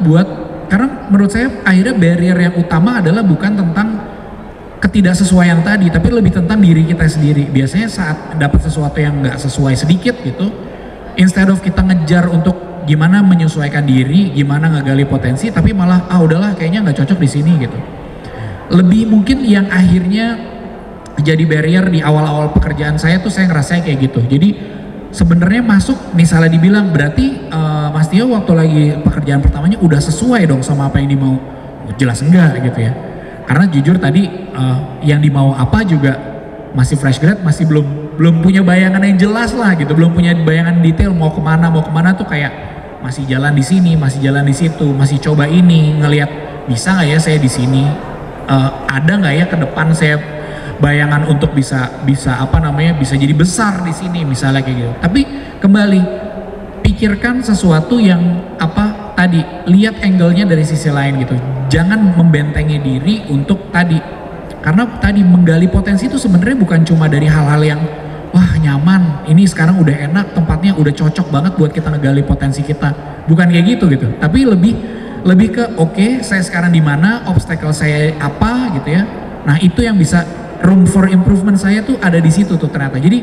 karena menurut saya akhirnya barrier yang utama adalah bukan tentang ketidaksesuaian tadi, tapi lebih tentang diri kita sendiri. Biasanya saat dapat sesuatu yang nggak sesuai sedikit gitu, instead of kita ngejar untuk gimana menyesuaikan diri, gimana ngegali potensi, tapi malah udahlah kayaknya nggak cocok di sini gitu. Lebih mungkin yang akhirnya jadi barrier di awal-awal pekerjaan saya tuh saya ngerasa kayak gitu. Jadi sebenarnya masuk misalnya dibilang berarti Mas Tio waktu lagi pekerjaan pertamanya udah sesuai dong sama apa yang dimau. Jelas enggak gitu ya. Karena jujur tadi yang dimau apa juga masih fresh grad, masih belum punya bayangan yang jelas lah gitu, belum punya bayangan detail mau kemana tuh kayak masih jalan di sini, masih jalan di situ, masih coba ini, ngelihat bisa nggak ya saya di sini, ada nggak ya ke depan saya bayangan untuk bisa jadi besar di sini misalnya kayak gitu. Tapi kembali pikirkan sesuatu yang tadi, lihat angle-nya dari sisi lain gitu. Jangan membentengi diri untuk karena tadi menggali potensi itu sebenarnya bukan cuma dari hal-hal yang wah nyaman, ini sekarang udah enak, tempatnya udah cocok banget buat kita ngegali potensi kita. Bukan kayak gitu. Tapi lebih ke oke, saya sekarang di mana, obstacle saya apa gitu ya. Nah, itu yang bisa room for improvement saya tuh ada di situ tuh ternyata. Jadi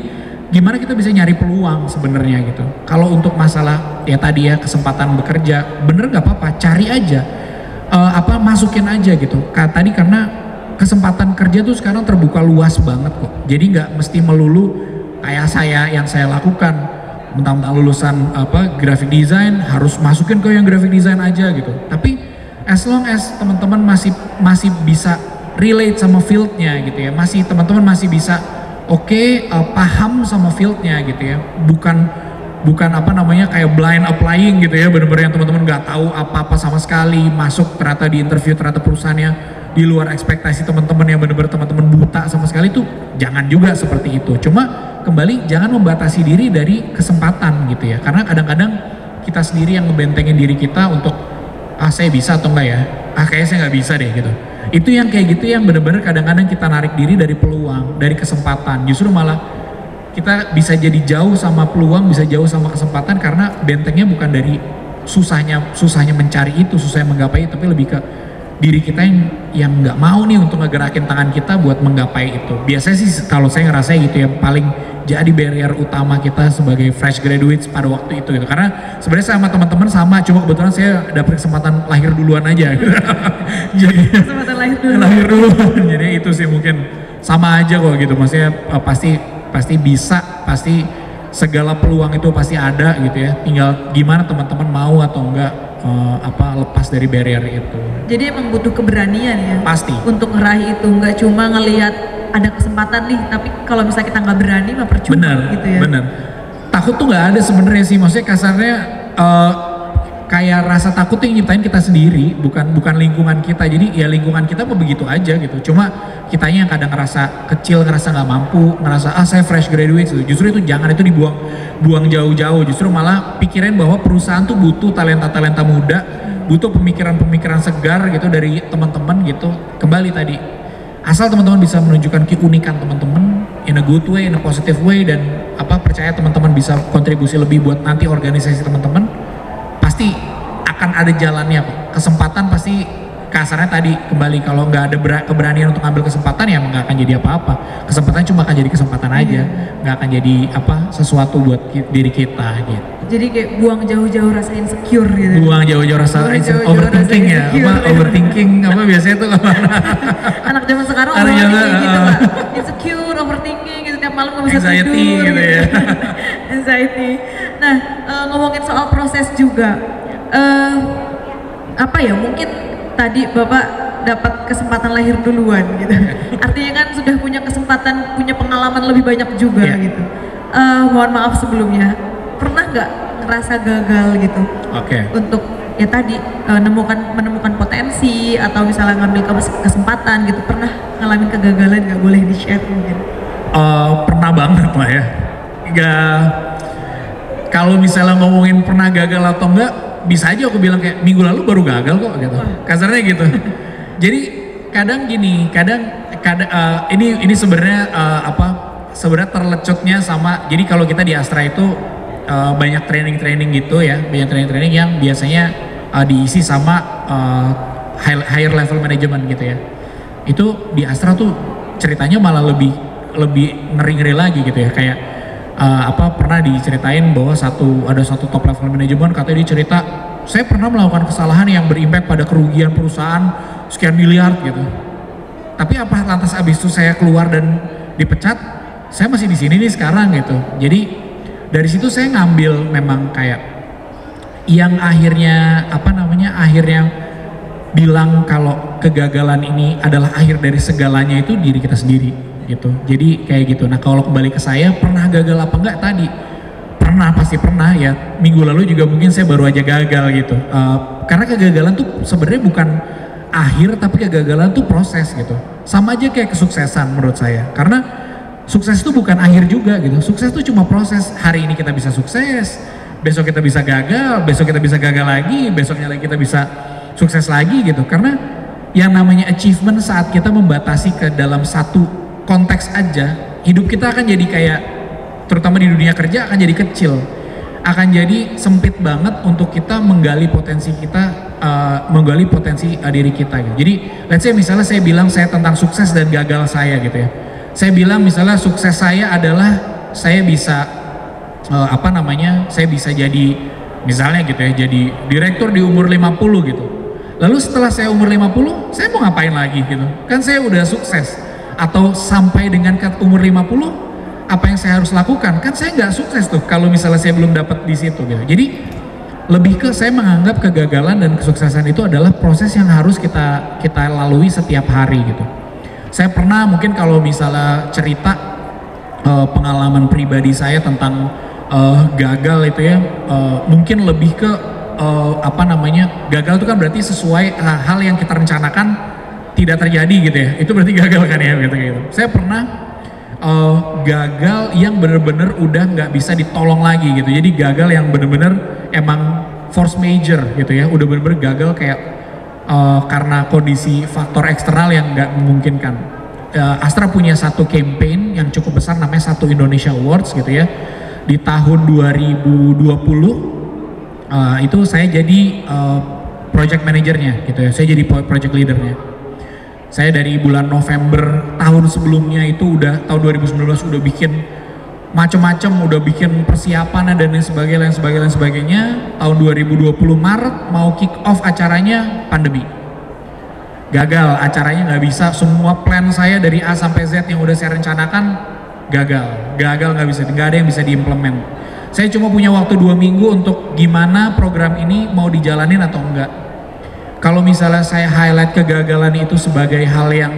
gimana kita bisa nyari peluang sebenarnya gitu. Kalau untuk masalah ya tadi ya kesempatan bekerja, bener nggak apa-apa, cari aja, masukin aja gitu. Tadi karena kesempatan kerja tuh sekarang terbuka luas banget kok. Jadi nggak mesti melulu kayak yang saya lakukan, mentang-mentang lulusan graphic design harus masukin ke yang graphic design aja gitu. Tapi as long as teman-teman masih bisa relate sama fieldnya gitu ya, teman-teman masih bisa paham sama fieldnya gitu ya, bukan kayak blind applying gitu ya, bener-bener yang teman-teman nggak tahu apa-apa sama sekali, masuk ternyata di interview ternyata perusahaannya di luar ekspektasi teman-teman, yang bener-bener teman-teman buta sama sekali. Tuh jangan juga seperti itu. Cuma kembali jangan membatasi diri dari kesempatan gitu ya, karena kadang-kadang kita sendiri yang ngebentengin diri kita untuk saya bisa atau enggak ya, kayaknya saya nggak bisa deh gitu. Itu yang kayak gitu yang bener-bener kadang-kadang kita narik diri dari peluang, dari kesempatan. Justru malah kita bisa jadi jauh sama peluang, bisa jauh sama kesempatan karena bentengnya bukan dari susahnya mencari itu, susahnya menggapai itu, tapi lebih ke diri kita yang nggak mau nih untuk ngegerakin tangan kita buat menggapai itu. Biasanya sih kalau saya ngerasa gitu ya, paling jadi barrier utama kita sebagai fresh graduates pada waktu itu gitu. Karena sebenarnya sama teman-teman sama, cuma kebetulan saya dapet kesempatan lahir duluan aja. Jadi Kesempatan lahir duluan. Jadi itu sih mungkin sama aja kok gitu. Maksudnya pasti bisa, pasti segala peluang itu pasti ada gitu ya. Tinggal gimana teman-teman mau atau enggak lepas dari barrier itu. Jadi emang butuh keberanian ya. Pasti. Untuk ngeraih itu, nggak cuma ngelihat ada kesempatan nih, tapi kalau misalnya kita nggak berani mah percuma gitu ya. Bener. Takut tuh nggak ada sebenarnya sih, maksudnya kasarnya kayak rasa takut tuh yang nyiptain kita sendiri, bukan lingkungan kita. Jadi ya lingkungan kita mah begitu aja gitu. Cuma kitanya yang kadang ngerasa kecil, ngerasa nggak mampu, ngerasa saya fresh graduate gitu. Justru itu jangan itu buang jauh-jauh. Justru malah pikirin bahwa perusahaan tuh butuh talenta-talenta muda, butuh pemikiran-pemikiran segar gitu dari teman-teman gitu. Kembali tadi, asal teman-teman bisa menunjukkan keunikan teman-teman in a good way, in a positive way, dan percaya teman-teman bisa kontribusi lebih buat nanti organisasi teman-teman, pasti akan ada jalannya kok. Kesempatan pasti, kasarnya tadi kembali, kalau nggak ada keberanian untuk ambil kesempatan ya nggak akan jadi apa-apa. Kesempatan cuma akan jadi kesempatan aja, nggak akan jadi sesuatu buat diri kita gitu. Jadi kayak buang jauh-jauh rasa insecure gitu. Buang jauh-jauh rasa overthinking ya, overthinking biasanya tuh anak zaman sekarang orang kayak gitu Pak, insecure, overthinking gitu, tiap malam nggak bisa anxiety tidur gitu ya. Anxiety. Nah, ngomongin soal proses juga, mungkin tadi Bapak dapat kesempatan lahir duluan gitu. Artinya kan sudah punya kesempatan, punya pengalaman lebih banyak juga gitu. Mohon maaf sebelumnya, pernah nggak ngerasa gagal gitu? Untuk ya tadi menemukan potensi atau misalnya ngambil kesempatan gitu, pernah ngalamin kegagalan, nggak boleh di share mungkin? Pernah banget lah ya. Kalau misalnya ngomongin pernah gagal atau enggak, bisa aja aku bilang kayak minggu lalu baru gagal kok gitu. Kasarnya gitu. Jadi kadang gini, ini sebenarnya sebenarnya terlecutnya sama. Jadi kalau kita di Astra itu banyak training gitu ya, banyak training yang biasanya diisi sama higher level management gitu ya. Itu di Astra tuh ceritanya malah lebih ngeri-ngeri lagi gitu ya, kayak pernah diceritain bahwa ada satu top level manajemen, katanya dia cerita, saya pernah melakukan kesalahan yang berimpact pada kerugian perusahaan sekian miliar gitu. Tapi lantas abis itu saya keluar dan dipecat, saya masih di sini nih sekarang gitu. Jadi dari situ saya ngambil memang kayak yang akhirnya bilang kalau kegagalan ini adalah akhir dari segalanya itu diri kita sendiri gitu. Jadi kayak gitu. Nah, kalau kembali ke saya, pernah gagal apa enggak tadi? Pasti pernah ya. Minggu lalu juga mungkin saya baru aja gagal gitu. Karena kegagalan tuh sebenarnya bukan akhir, tapi kegagalan tuh proses gitu. Sama aja kayak kesuksesan menurut saya. Karena sukses itu bukan akhir juga gitu. Sukses itu cuma proses. Hari ini kita bisa sukses, besok kita bisa gagal, besok kita bisa gagal lagi, besoknya lagi kita bisa sukses lagi gitu. Karena yang namanya achievement saat kita membatasi ke dalam satu konteks aja, hidup kita akan jadi kayak, terutama di dunia kerja akan jadi kecil, akan jadi sempit banget untuk kita menggali potensi kita, menggali potensi diri kita gitu. Jadi let's say misalnya saya bilang saya tentang sukses dan gagal saya gitu ya. Saya bilang misalnya sukses saya adalah saya bisa saya bisa jadi misalnya gitu ya, jadi direktur di umur 50 gitu. Lalu setelah saya umur 50, saya mau ngapain lagi gitu? Kan saya udah sukses. Atau sampai dengan ke umur 50, apa yang saya harus lakukan? Kan saya nggak sukses tuh kalau misalnya saya belum dapat di situ gitu. Jadi lebih ke saya menganggap kegagalan dan kesuksesan itu adalah proses yang harus kita lalui setiap hari gitu. Saya pernah mungkin kalau misalnya cerita pengalaman pribadi saya tentang gagal itu ya, mungkin lebih ke gagal itu kan berarti sesuai hal yang kita rencanakan tidak terjadi gitu ya, itu berarti gagal kan ya gitu. Saya pernah gagal yang bener-bener udah nggak bisa ditolong lagi gitu. Jadi gagal yang bener-bener emang force major gitu ya, udah bener-bener gagal kayak karena kondisi faktor eksternal yang nggak memungkinkan. Astra punya satu campaign yang cukup besar namanya Satu Indonesia Awards gitu ya. Di tahun 2020 itu saya jadi project manajernya gitu ya. Saya jadi project leadernya. Saya dari bulan November tahun sebelumnya itu udah tahun 2019 udah bikin macam-macam, udah bikin persiapan dan lain sebagainya. Tahun 2020 Maret mau kick off acaranya, pandemi. Gagal, acaranya nggak bisa. Semua plan saya dari A sampai Z yang udah saya rencanakan gagal nggak bisa, nggak ada yang bisa diimplement. Saya cuma punya waktu 2 minggu untuk gimana program ini mau dijalanin atau enggak. Kalau misalnya saya highlight kegagalan itu sebagai hal yang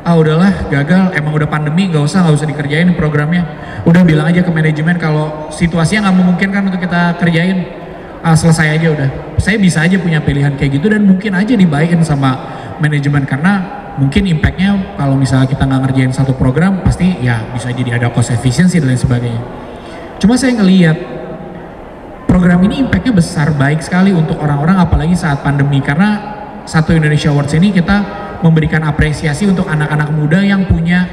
udahlah gagal, emang udah pandemi, nggak usah dikerjain programnya. Udah bilang aja ke manajemen kalau situasinya nggak memungkinkan untuk kita kerjain, selesai aja udah. Saya bisa aja punya pilihan kayak gitu dan mungkin aja dibaikin sama manajemen karena mungkin impactnya kalau misalnya kita nggak ngerjain satu program pasti ya bisa jadi ada cost efficiency dan lain sebagainya. Cuma saya ngelihat program ini impactnya besar, baik sekali untuk orang-orang apalagi saat pandemi karena Satu Indonesia Awards ini kita memberikan apresiasi untuk anak-anak muda yang punya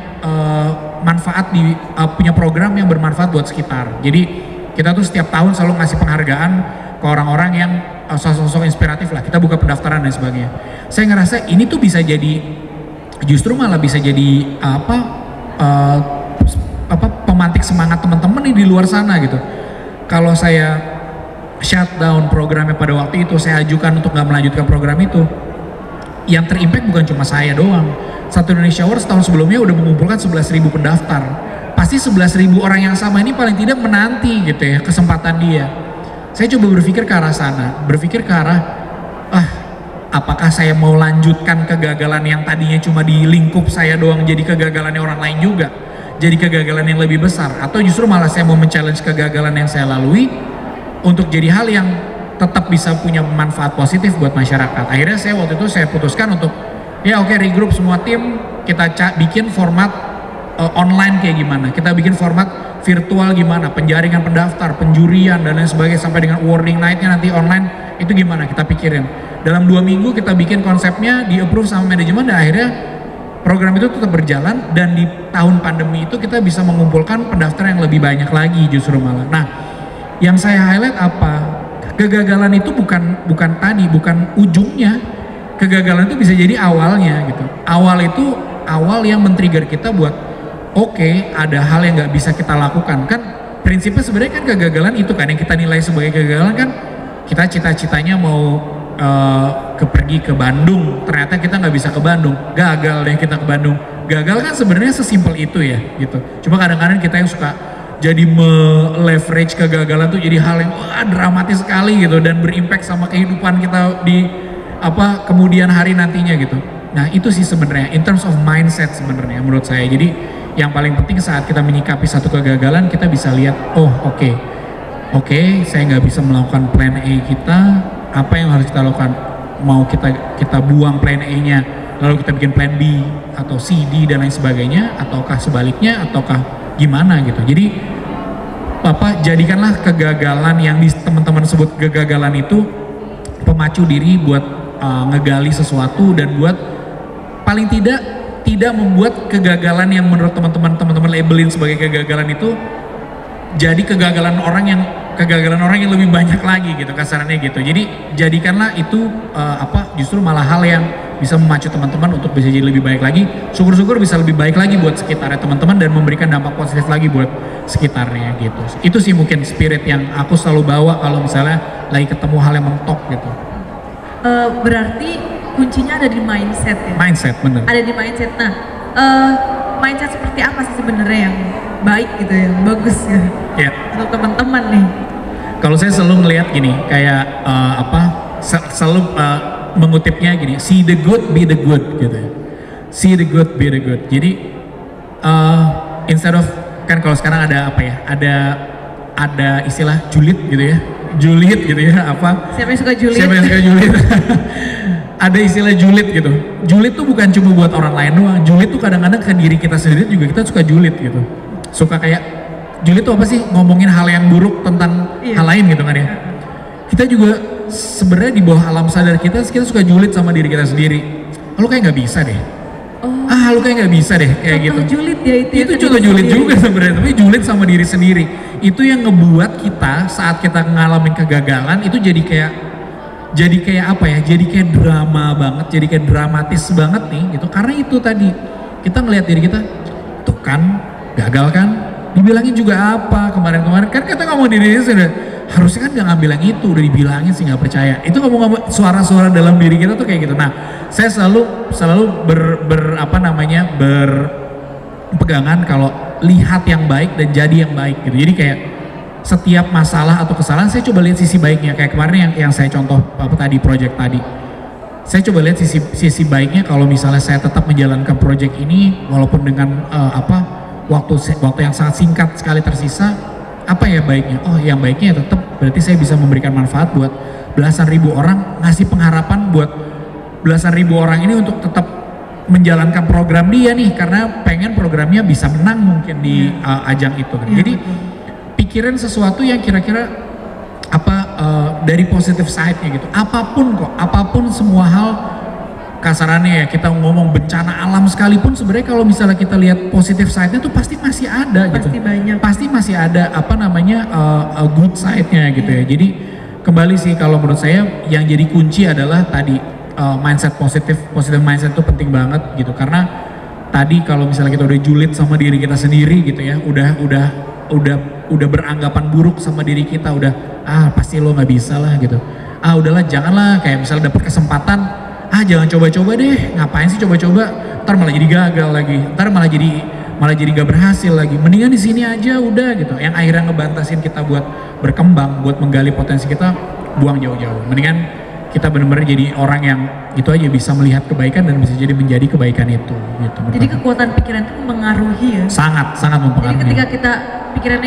manfaat punya program yang bermanfaat buat sekitar. Jadi kita tuh setiap tahun selalu ngasih penghargaan ke orang-orang yang sosok-sosok inspiratif lah. Kita buka pendaftaran dan sebagainya. Saya ngerasa ini tuh bisa jadi justru malah bisa jadi pemantik semangat teman-teman nih di luar sana gitu. Kalau saya shutdown programnya pada waktu itu, saya ajukan untuk nggak melanjutkan program itu, yang terimpact bukan cuma saya doang. Satu Indonesia Awards tahun sebelumnya udah mengumpulkan 11.000 pendaftar. Pasti 11.000 orang yang sama ini paling tidak menanti gitu ya kesempatan dia. Saya coba berpikir ke arah sana, berpikir ke arah apakah saya mau lanjutkan kegagalan yang tadinya cuma di lingkup saya doang jadi kegagalannya orang lain juga, jadi kegagalan yang lebih besar, atau justru malah saya mau men-challenge kegagalan yang saya lalui untuk jadi hal yang tetap bisa punya manfaat positif buat masyarakat. Akhirnya saya waktu itu saya putuskan untuk regroup semua tim, kita bikin format online kayak gimana, kita bikin format virtual gimana, penjaringan pendaftar, penjurian dan lain sebagainya sampai dengan awarding night-nya nanti online itu gimana kita pikirin. Dalam 2 minggu kita bikin konsepnya, di approve sama manajemen dan akhirnya program itu tetap berjalan dan di tahun pandemi itu kita bisa mengumpulkan pendaftar yang lebih banyak lagi justru malah. Nah, yang saya highlight apa? Kegagalan itu bukan ujungnya. Kegagalan itu bisa jadi awalnya gitu. Awal yang men-trigger kita buat ada hal yang nggak bisa kita lakukan. Kan prinsipnya sebenarnya kan kegagalan itu kan yang kita nilai sebagai kegagalan kan kita cita-citanya mau pergi ke Bandung, ternyata kita nggak bisa ke Bandung, gagal deh kita ke Bandung. Gagal kan sebenarnya sesimpel itu ya gitu. Cuma kadang-kadang kita yang suka jadi leverage kegagalan tuh jadi hal yang dramatis sekali gitu dan berimpact sama kehidupan kita di kemudian hari nantinya gitu. Nah itu sih sebenarnya in terms of mindset sebenarnya menurut saya. Jadi yang paling penting saat kita menyikapi satu kegagalan kita bisa lihat saya nggak bisa melakukan plan A kita, apa yang harus kita lakukan? Mau kita buang plan A-nya lalu kita bikin plan B atau C, D dan lain sebagainya, ataukah sebaliknya, ataukah gimana gitu. Jadi jadikanlah kegagalan yang teman-teman sebut kegagalan itu pemacu diri buat ngegali sesuatu dan buat paling tidak membuat kegagalan yang menurut teman-teman labelin sebagai kegagalan itu jadi kegagalan orang yang lebih banyak lagi gitu kasarannya gitu. Jadi jadikanlah itu justru malah hal yang bisa memacu teman-teman untuk bisa jadi lebih baik lagi. Syukur-syukur bisa lebih baik lagi buat sekitarnya teman-teman dan memberikan dampak positif lagi buat sekitarnya gitu. Itu sih mungkin spirit yang aku selalu bawa kalau misalnya lagi ketemu hal yang mentok gitu. Berarti kuncinya ada di mindset ya? Mindset, bener. Ada di mindset. Nah, mindset seperti apa sih sebenarnya yang baik gitu, yang bagus ya? Yeah. Untuk teman-teman nih. Kalau saya selalu ngelihat gini, kayak selalu mengutipnya gini, see the good, be the good gitu ya. See the good, be the good. Jadi instead of, kan kalau sekarang ada ada istilah julid gitu ya. Julid gitu ya, Siapa yang suka julid? Siapa yang suka julid? Ada istilah julid gitu. Julid tuh bukan cuma buat orang lain doang. Julid tuh kadang-kadang ke diri kita sendiri juga kita suka julid gitu. Suka kayak julid tuh apa sih? Ngomongin hal yang buruk tentang hal lain gitu kan ya. Kita juga sebenarnya di bawah alam sadar kita suka julid sama diri kita sendiri. Lu kayak nggak bisa deh. Lu kayak nggak bisa deh kayak gitu. Contoh julid ya itu. Itu contoh julid juga sebenarnya, tapi julid sama diri sendiri. Itu yang ngebuat kita saat kita ngalamin kegagalan itu jadi kayak apa ya? Jadi kayak drama banget, jadi kayak dramatis banget nih gitu. Karena itu tadi kita ngelihat diri kita, tuh kan gagal kan? Dibilangin juga apa kemarin-kemarin kan kita ngomong diri sudah harusnya kan nggak ngambil yang itu, udah dibilangin sih nggak percaya. Itu ngomong suara-suara dalam diri kita tuh kayak gitu. Nah, saya selalu berpegangan kalau lihat yang baik dan jadi yang baik gitu. Jadi kayak setiap masalah atau kesalahan saya coba lihat sisi baiknya. Kayak kemarin yang saya contoh tadi project tadi. Saya coba lihat sisi baiknya kalau misalnya saya tetap menjalankan project ini walaupun dengan waktu yang sangat singkat sekali tersisa, apa ya baiknya? Oh, yang baiknya tetap berarti saya bisa memberikan manfaat buat belasan ribu orang, ngasih pengharapan buat belasan ribu orang ini untuk tetap menjalankan program dia nih, karena pengen programnya bisa menang mungkin di ajang itu kan. Jadi pikirin sesuatu yang kira-kira dari positive side-nya gitu. Apapun semua hal, kasarannya ya kita ngomong bencana alam sekalipun sebenarnya kalau misalnya kita lihat positive side-nya tuh pasti masih ada gitu. Pasti masih ada good side-nya gitu ya. Jadi kembali sih kalau menurut saya yang jadi kunci adalah tadi mindset positive mindset itu penting banget gitu. Karena tadi kalau misalnya kita udah julid sama diri kita sendiri gitu ya, udah beranggapan buruk sama diri kita, udah pasti lo nggak bisa lah gitu. Udahlah janganlah, kayak misalnya dapat kesempatan, jangan coba-coba deh, ngapain sih coba-coba, ntar malah jadi gagal lagi, ntar malah jadi gak berhasil lagi. Mendingan di sini aja udah gitu. Yang akhirnya ngebantasin kita buat berkembang, buat menggali potensi kita, buang jauh-jauh. Mendingan kita benar-benar jadi orang yang itu aja bisa melihat kebaikan dan bisa jadi menjadi kebaikan itu gitu. Jadi kekuatan pikiran itu mempengaruhi ya. Sangat mempengaruhi. Jadi ketika kita pikiran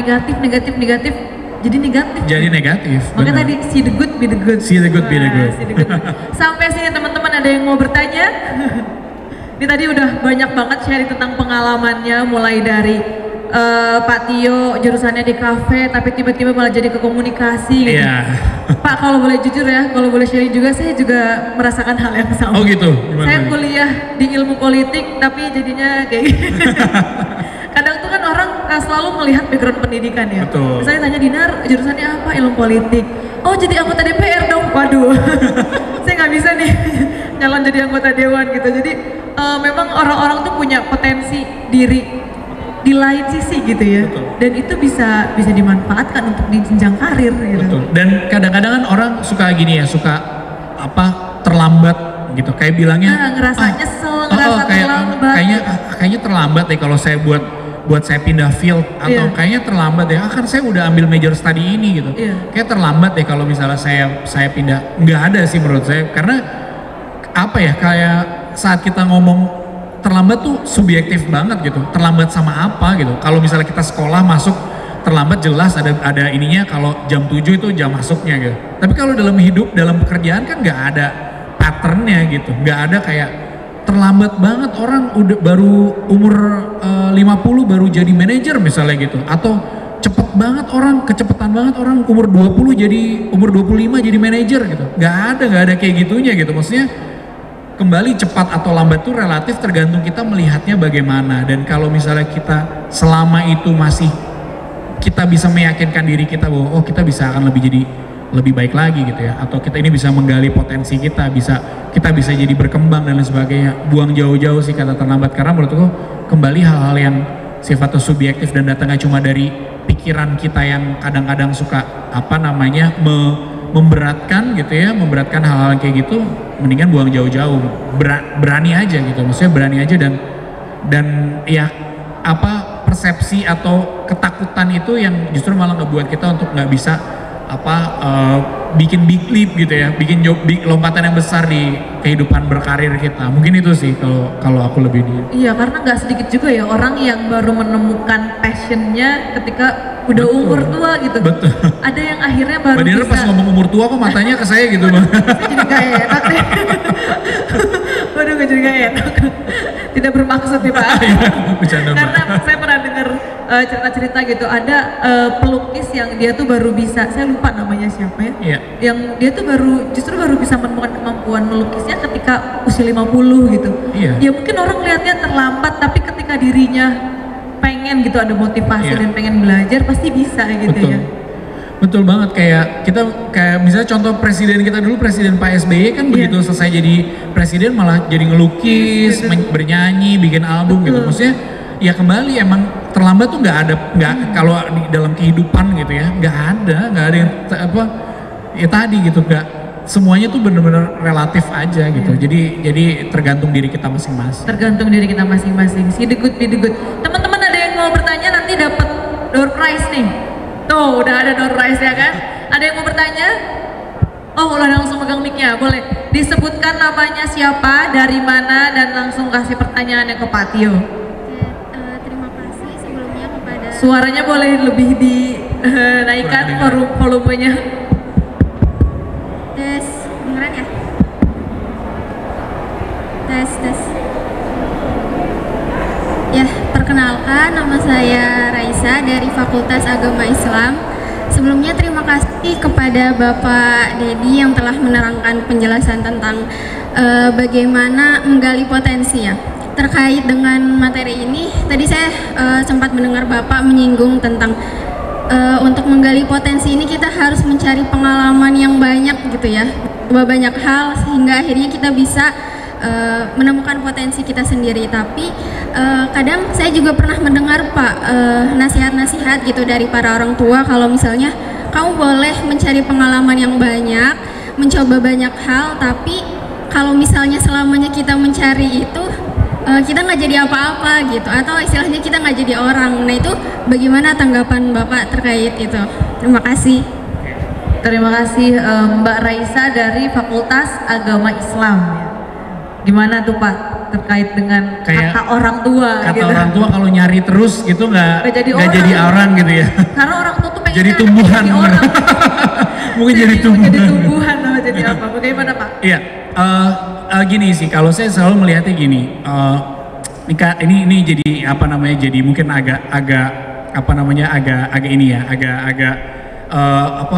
negatif jadi negatif. Makanya tadi see the good be the good. See the good be the good. Sampai sini teman-teman ada yang mau bertanya? Ini tadi udah banyak banget sharing tentang pengalamannya, mulai dari Pak Tio jurusannya di kafe tapi tiba-tiba malah jadi ke komunikasi gitu. Pak, kalau boleh jujur ya, kalau boleh sharing juga, saya juga merasakan hal yang sama. Oh gitu? Gimana saya kuliah di ilmu politik tapi jadinya kayak gitu. Kadang tuh kan orang selalu melihat background pendidikan ya. Betul. Misalnya tanya Dinar, jurusannya apa? Ilmu politik. Oh, jadi anggota DPR dong. Waduh, saya nggak bisa nih nyalon jadi anggota dewan gitu. Jadi memang orang-orang tuh punya potensi diri di lain sisi gitu ya. Betul. Dan itu bisa dimanfaatkan untuk di jenjang karir gitu. Betul. Dan kadang-kadang kan orang suka gini ya, suka terlambat gitu. Kayak bilangnya ngerasa nyesel, ngerasa terlambat. Kayaknya terlambat deh kalau saya buat saya pindah field, atau kayaknya terlambat ya, kan saya udah ambil major study ini gitu. Kayak terlambat deh kalau misalnya saya pindah. Nggak ada sih menurut saya, karena kayak saat kita ngomong terlambat tuh subjektif banget gitu. Terlambat sama apa gitu. Kalau misalnya kita sekolah masuk terlambat, jelas ada ininya, kalau jam 7 itu jam masuknya gitu. Tapi kalau dalam hidup, dalam pekerjaan kan nggak ada patternnya gitu. Nggak ada kayak terlambat banget orang udah baru umur 50 baru jadi manajer misalnya gitu, atau kecepatan banget orang umur 20 jadi umur 25 jadi manajer gitu. Nggak ada kayak gitunya gitu. Maksudnya kembali cepat atau lambat itu relatif, tergantung kita melihatnya bagaimana. Dan kalau misalnya kita selama itu masih kita bisa meyakinkan diri kita bahwa kita bisa akan lebih baik lagi gitu ya, atau kita ini bisa menggali potensi kita bisa jadi berkembang dan lain sebagainya, buang jauh-jauh sih kata terlambat. Karena menurutku kembali hal-hal yang sifatnya subjektif dan datangnya cuma dari pikiran kita yang kadang-kadang suka memberatkan gitu ya, memberatkan hal-hal kayak gitu, mendingan buang jauh-jauh, berani aja gitu. Maksudnya berani aja dan ya persepsi atau ketakutan itu yang justru malah ngebuat kita untuk nggak bisa bikin big leap gitu ya, bikin lompatan yang besar di kehidupan berkarir kita. Mungkin itu sih kalau aku lebih Iya, karena nggak sedikit juga ya orang yang baru menemukan passionnya ketika udah umur tua gitu. Betul. Ada yang akhirnya baru Padahal bisa. Pas ngomong umur tua kok matanya ke saya gitu bang. Saya jadi gak enak deh. Waduh, jadi gak enak. Tidak bermaksud nih Pak. Karena saya pernah dengar cerita-cerita gitu. Ada pelukis yang dia tuh baru bisa, saya lupa namanya siapa ya. Iya. Yang dia tuh justru baru bisa menemukan kemampuan melukisnya ketika usia 50 gitu. Iya. Ya mungkin orang lihatnya terlambat, tapi ketika dirinya pengen gitu, ada motivasi Iya. dan pengen belajar, pasti bisa gitu. Betul. Ya. Betul banget, kayak misalnya contoh presiden kita dulu, Presiden Pak SBY kan begitu selesai jadi presiden malah jadi ngelukis, bernyanyi, bikin album gitu. Maksudnya ya kembali emang terlambat tuh nggak kalau di dalam kehidupan gitu ya, nggak ada yang ya tadi gitu, nggak semuanya tuh bener-bener relatif aja gitu. Jadi tergantung diri kita masing-masing. Tergantung diri kita masing-masing. Be the good. Teman-teman ada yang mau bertanya, nanti dapat door prize nih. Tuh, udah ada door prize ya kan? Ada yang mau bertanya? Oh, udah langsung megang mic-nya, boleh. Disebutkan namanya siapa, dari mana, dan langsung kasih pertanyaannya ke Pak Tio. Terima kasih sebelumnya kepada... Suaranya boleh lebih dinaikkan volumenya. Tes, beneran ya? Tes. Ya, perkenalkan nama saya Raisa dari Fakultas Agama Islam. Sebelumnya terima kasih kepada Bapak Dedi yang telah menerangkan penjelasan tentang bagaimana menggali potensi ya. Terkait dengan materi ini, tadi saya sempat mendengar Bapak menyinggung tentang untuk menggali potensi ini kita harus mencari pengalaman yang banyak gitu ya. Banyak hal sehingga akhirnya kita bisa menemukan potensi kita sendiri. Tapi kadang saya juga pernah mendengar Pak nasihat-nasihat gitu dari para orang tua, kalau misalnya kamu boleh mencari pengalaman yang banyak, mencoba banyak hal, tapi kalau misalnya selamanya kita mencari itu kita nggak jadi apa-apa gitu, atau istilahnya kita nggak jadi orang. Nah itu bagaimana tanggapan Bapak terkait itu? Terima kasih. Terima kasih Mbak Raisa dari Fakultas Agama Islam. Gimana tuh Pak terkait dengan Kayak kata orang tua? Kata gitu. orang tua kalau nyari terus gitu nggak Nggak jadi orang gitu ya. Karena orang tua tuh pengen Jadi tumbuhan. jadi orang. Mungkin jadi tumbuhan. Jadi tumbuhan atau jadi apa? Bagaimana Pak? Iya, gini sih, kalau saya selalu melihatnya gini, ini jadi apa namanya, jadi mungkin agak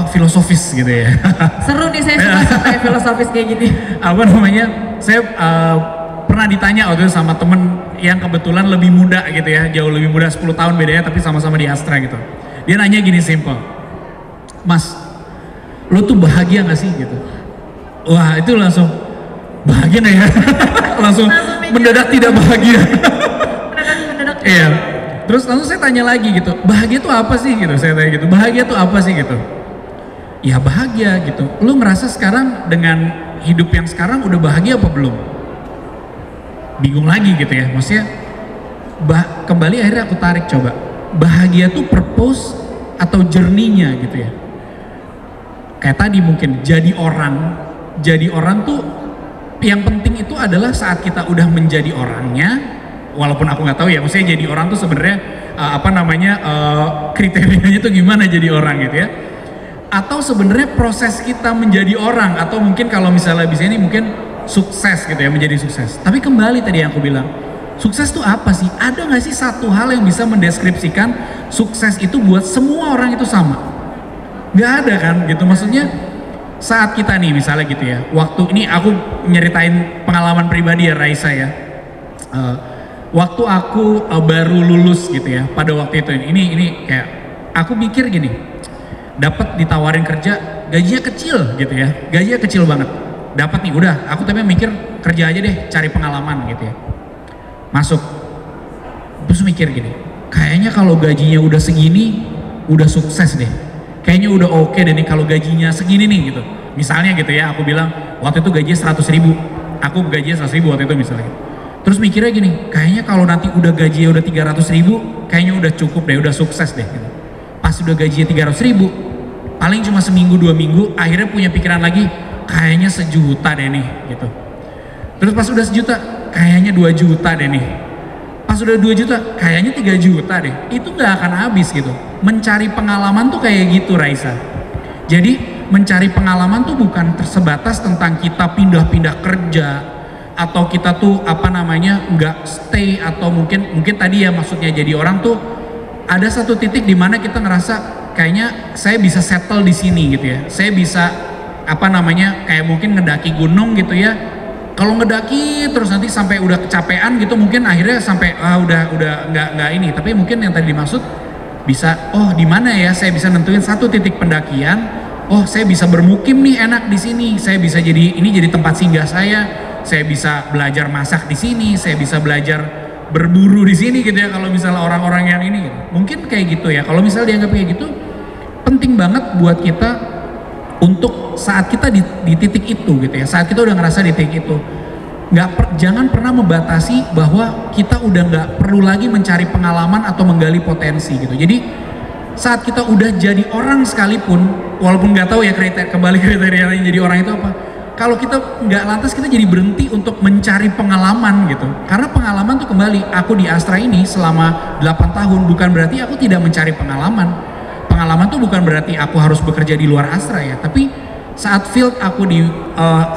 filosofis gitu ya. Seru nih, saya suka kayak filosofis kayak gini. Saya pernah ditanya waktu itu sama temen yang kebetulan lebih muda gitu ya, jauh lebih muda 10 tahun bedanya, tapi sama-sama di Astra gitu. Dia nanya gini simple, Mas, lo tuh bahagia gak sih gitu? Wah itu langsung bahagia gak ya? langsung mendadak tidak bahagia. mendadak. Iya. Terus langsung saya tanya lagi gitu, bahagia tuh apa sih gitu? Saya tanya gitu, bahagia tuh apa sih gitu? Ya bahagia gitu. Lu ngerasa sekarang dengan hidup yang sekarang udah bahagia apa belum? Bingung lagi gitu ya. Maksudnya kembali akhirnya aku tarik coba. Bahagia tuh purpose atau journey-nya gitu ya. Kayak tadi mungkin jadi orang tuh yang penting itu adalah saat kita udah menjadi orangnya. Walaupun aku nggak tahu ya, maksudnya jadi orang tuh sebenarnya kriterianya tuh gimana jadi orang gitu ya? Atau sebenarnya proses kita menjadi orang, atau mungkin kalau misalnya bisa ini mungkin sukses gitu ya, menjadi sukses. Tapi kembali tadi yang aku bilang, sukses tuh apa sih? Ada nggak sih satu hal yang bisa mendeskripsikan sukses itu buat semua orang itu sama? Nggak ada kan gitu, maksudnya saat kita nih misalnya gitu ya, waktu ini aku nyeritain pengalaman pribadi ya Raisa ya. Waktu aku baru lulus gitu ya, pada waktu itu ini kayak aku mikir gini, dapat ditawarin kerja gajinya kecil gitu ya, gajinya kecil banget, dapat nih udah, aku tapi mikir kerja aja deh, cari pengalaman gitu ya, masuk, terus mikir gini, kayaknya kalau gajinya udah segini, udah sukses deh, kayaknya udah oke deh nih kalau gajinya segini nih gitu, misalnya gitu ya, aku bilang waktu itu gajinya 100.000, aku gajinya 100.000 waktu itu misalnya. Terus mikirnya gini, kayaknya kalau nanti udah gajinya udah 300.000, kayaknya udah cukup deh, udah sukses deh gitu. Pas udah gajinya 300.000, paling cuma seminggu 2 minggu, akhirnya punya pikiran lagi, kayaknya 1 juta deh nih gitu. Terus pas udah 1 juta, kayaknya 2 juta deh nih. Pas udah 2 juta, kayaknya 3 juta deh. Itu nggak akan habis gitu. Mencari pengalaman tuh kayak gitu Raisa. Jadi mencari pengalaman tuh bukan tersebatas tentang kita pindah-pindah kerja, atau kita tuh nggak stay, atau mungkin tadi ya maksudnya jadi orang tuh ada satu titik di mana kita ngerasa kayaknya saya bisa settle di sini gitu ya. Saya bisa kayak mungkin ngedaki gunung gitu ya. Kalau ngedaki terus nanti sampai udah kecapean gitu, mungkin akhirnya sampai udah nggak ini. Tapi mungkin yang tadi dimaksud bisa, di mana ya saya bisa nentuin satu titik pendakian. Saya bisa bermukim nih enak di sini. Saya bisa jadi tempat singgah saya. Saya bisa belajar masak di sini. Saya bisa belajar berburu di sini gitu ya, kalau misalnya orang-orang yang ini gitu. Mungkin kayak gitu ya, kalau misalnya dianggap kayak gitu, penting banget buat kita untuk saat kita di titik itu gitu ya, saat kita udah ngerasa di titik itu, jangan pernah membatasi bahwa kita udah nggak perlu lagi mencari pengalaman atau menggali potensi gitu. Jadi saat kita udah jadi orang sekalipun, walaupun nggak tahu ya kriterianya jadi orang itu apa, kalau kita nggak lantas kita jadi berhenti untuk mencari pengalaman gitu. Karena pengalaman tuh kembali, aku di Astra ini selama 8 tahun bukan berarti aku tidak mencari pengalaman. Pengalaman tuh bukan berarti aku harus bekerja di luar Astra ya, tapi saat field aku di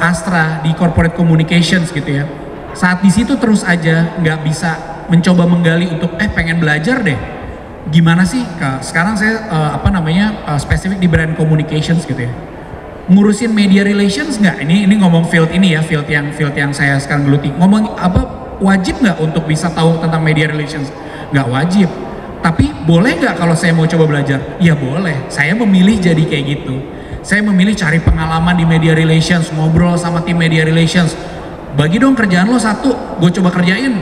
Astra, di corporate communications gitu ya, saat di situ terus aja nggak bisa mencoba menggali untuk pengen belajar deh. Gimana sih, sekarang saya spesifik di brand communications gitu ya. Ngurusin media relations nggak? Ini ngomong field ini ya, field yang saya sekarang geluti. Ngomong wajib nggak untuk bisa tahu tentang media relations? Nggak wajib. Tapi boleh nggak kalau saya mau coba belajar? Ya boleh. Saya memilih jadi kayak gitu. Saya memilih cari pengalaman di media relations, ngobrol sama tim media relations. Bagi dong kerjaan lo satu, gue coba kerjain.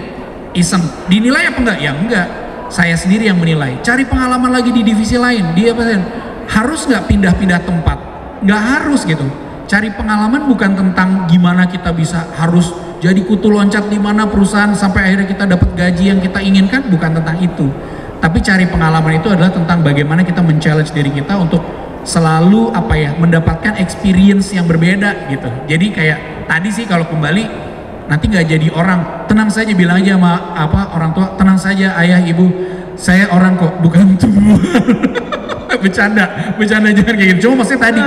Iseng. Dinilai apa enggak? Ya enggak. Saya sendiri yang menilai. Cari pengalaman lagi di divisi lain. Harus nggak pindah-pindah tempat? Nggak harus gitu. Cari pengalaman bukan tentang gimana kita bisa harus jadi kutu loncat di mana perusahaan sampai akhirnya kita dapat gaji yang kita inginkan, bukan tentang itu. Tapi cari pengalaman itu adalah tentang bagaimana kita men-challenge diri kita untuk selalu mendapatkan experience yang berbeda gitu. Jadi kayak tadi sih, kalau kembali nanti nggak jadi orang, tenang saja, bilang aja sama orang tua, tenang saja ayah ibu, saya orang kok, bukan Tuhan. bercanda jangan kayak gitu. Cuma maksudnya tadi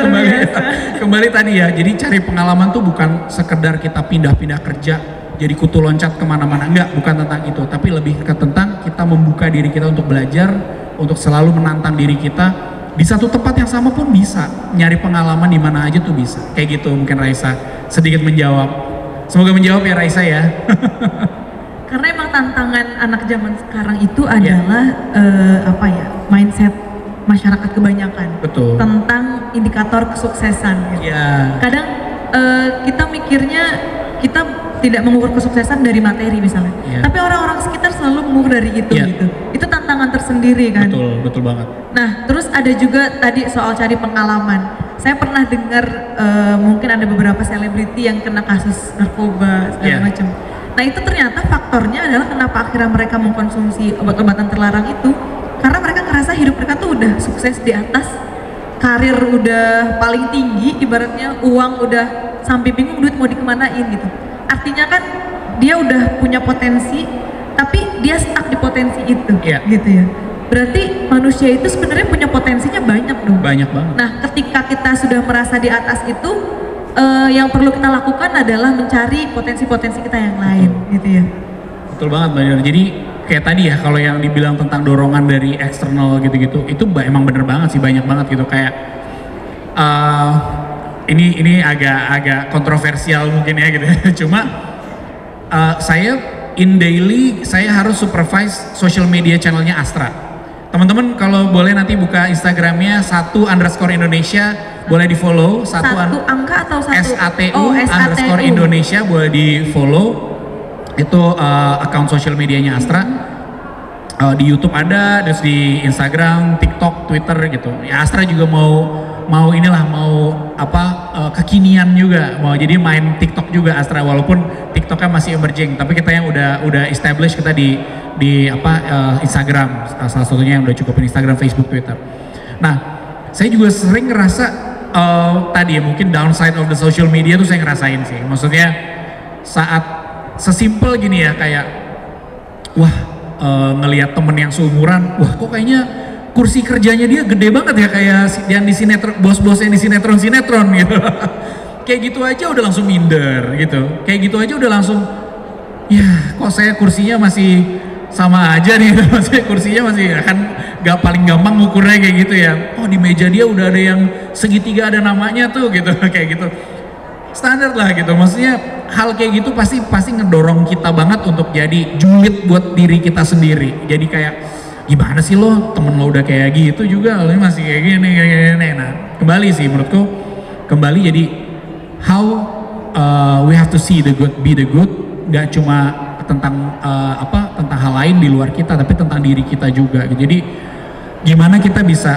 kembali tadi ya, jadi cari pengalaman tuh bukan sekedar kita pindah-pindah kerja jadi kutu loncat kemana-mana, enggak, bukan tentang itu, tapi lebih ke tentang kita membuka diri kita untuk belajar, untuk selalu menantang diri kita di satu tempat yang sama pun bisa, nyari pengalaman di mana aja tuh bisa, kayak gitu. Mungkin Raisa sedikit menjawab, semoga menjawab ya Raisa ya. Karena emang tantangan anak zaman sekarang itu adalah mindset masyarakat kebanyakan. Betul. Tentang indikator kesuksesan gitu. Yeah. Kadang kita mikirnya kita tidak mengukur kesuksesan dari materi misalnya, tapi orang-orang sekitar selalu mengukur dari itu gitu. Itu tantangan tersendiri kan. Betul banget. Nah, terus ada juga tadi soal cari pengalaman. Saya pernah dengar mungkin ada beberapa selebriti yang kena kasus narkoba segala macam. Nah, itu ternyata faktornya adalah kenapa akhirnya mereka mengkonsumsi obat-obatan terlarang itu, karena mereka ngerasa hidup mereka tuh udah sukses di atas, karir udah paling tinggi, ibaratnya uang udah sampai bingung duit mau dikemanain gitu. Artinya kan dia udah punya potensi, tapi dia stuck di potensi itu, gitu ya. Berarti manusia itu sebenarnya punya potensinya banyak dong. Banyak banget. Nah, ketika kita sudah merasa di atas itu, yang perlu kita lakukan adalah mencari potensi-potensi kita yang lain, gitu ya. Betul banget, Mbak Dinar. Jadi kayak tadi ya, kalau yang dibilang tentang dorongan dari eksternal gitu-gitu, itu emang bener banget sih, banyak banget gitu. Kayak ini agak kontroversial mungkin ya gitu. Cuma saya in daily saya harus supervise social media channelnya Astra. Teman-teman kalau boleh nanti buka Instagramnya @1_Indonesia, boleh di follow. Satu angka atau satu? SATU _Indonesia, boleh di follow. Itu account social medianya Astra. Di YouTube ada, terus di Instagram, TikTok, Twitter gitu. Ya Astra juga mau kekinian juga, mau jadi main TikTok juga Astra, walaupun TikToknya masih emerging, tapi kita yang udah establish, kita di Instagram, salah satunya yang udah cukupin Instagram, Facebook, Twitter. Nah, saya juga sering ngerasa tadi ya, mungkin downside of the social media tuh saya ngerasain sih. Maksudnya saat sesimpel gini ya, kayak ngelihat temen yang seumuran, kok kayaknya kursi kerjanya dia gede banget ya, kayak yang di sinetron, bos-bos yang di sinetron gitu. Kayak gitu aja udah langsung minder gitu. Kayak gitu aja udah langsung, ya kok saya kursinya masih sama aja nih, maksudnya kursinya masih kan gak paling gampang ngukurnya kayak gitu ya. Oh di meja dia udah ada yang segitiga ada namanya tuh gitu, kayak gitu. Standar lah gitu, maksudnya hal kayak gitu pasti ngedorong kita banget untuk jadi julid buat diri kita sendiri. Jadi kayak gimana sih lo, temen lo udah kayak gitu juga, lo masih kayak gini. Nah kembali sih menurutku, kembali jadi how we have to see the good, be the good, gak cuma tentang tentang hal lain di luar kita, tapi tentang diri kita juga gitu. Jadi gimana kita bisa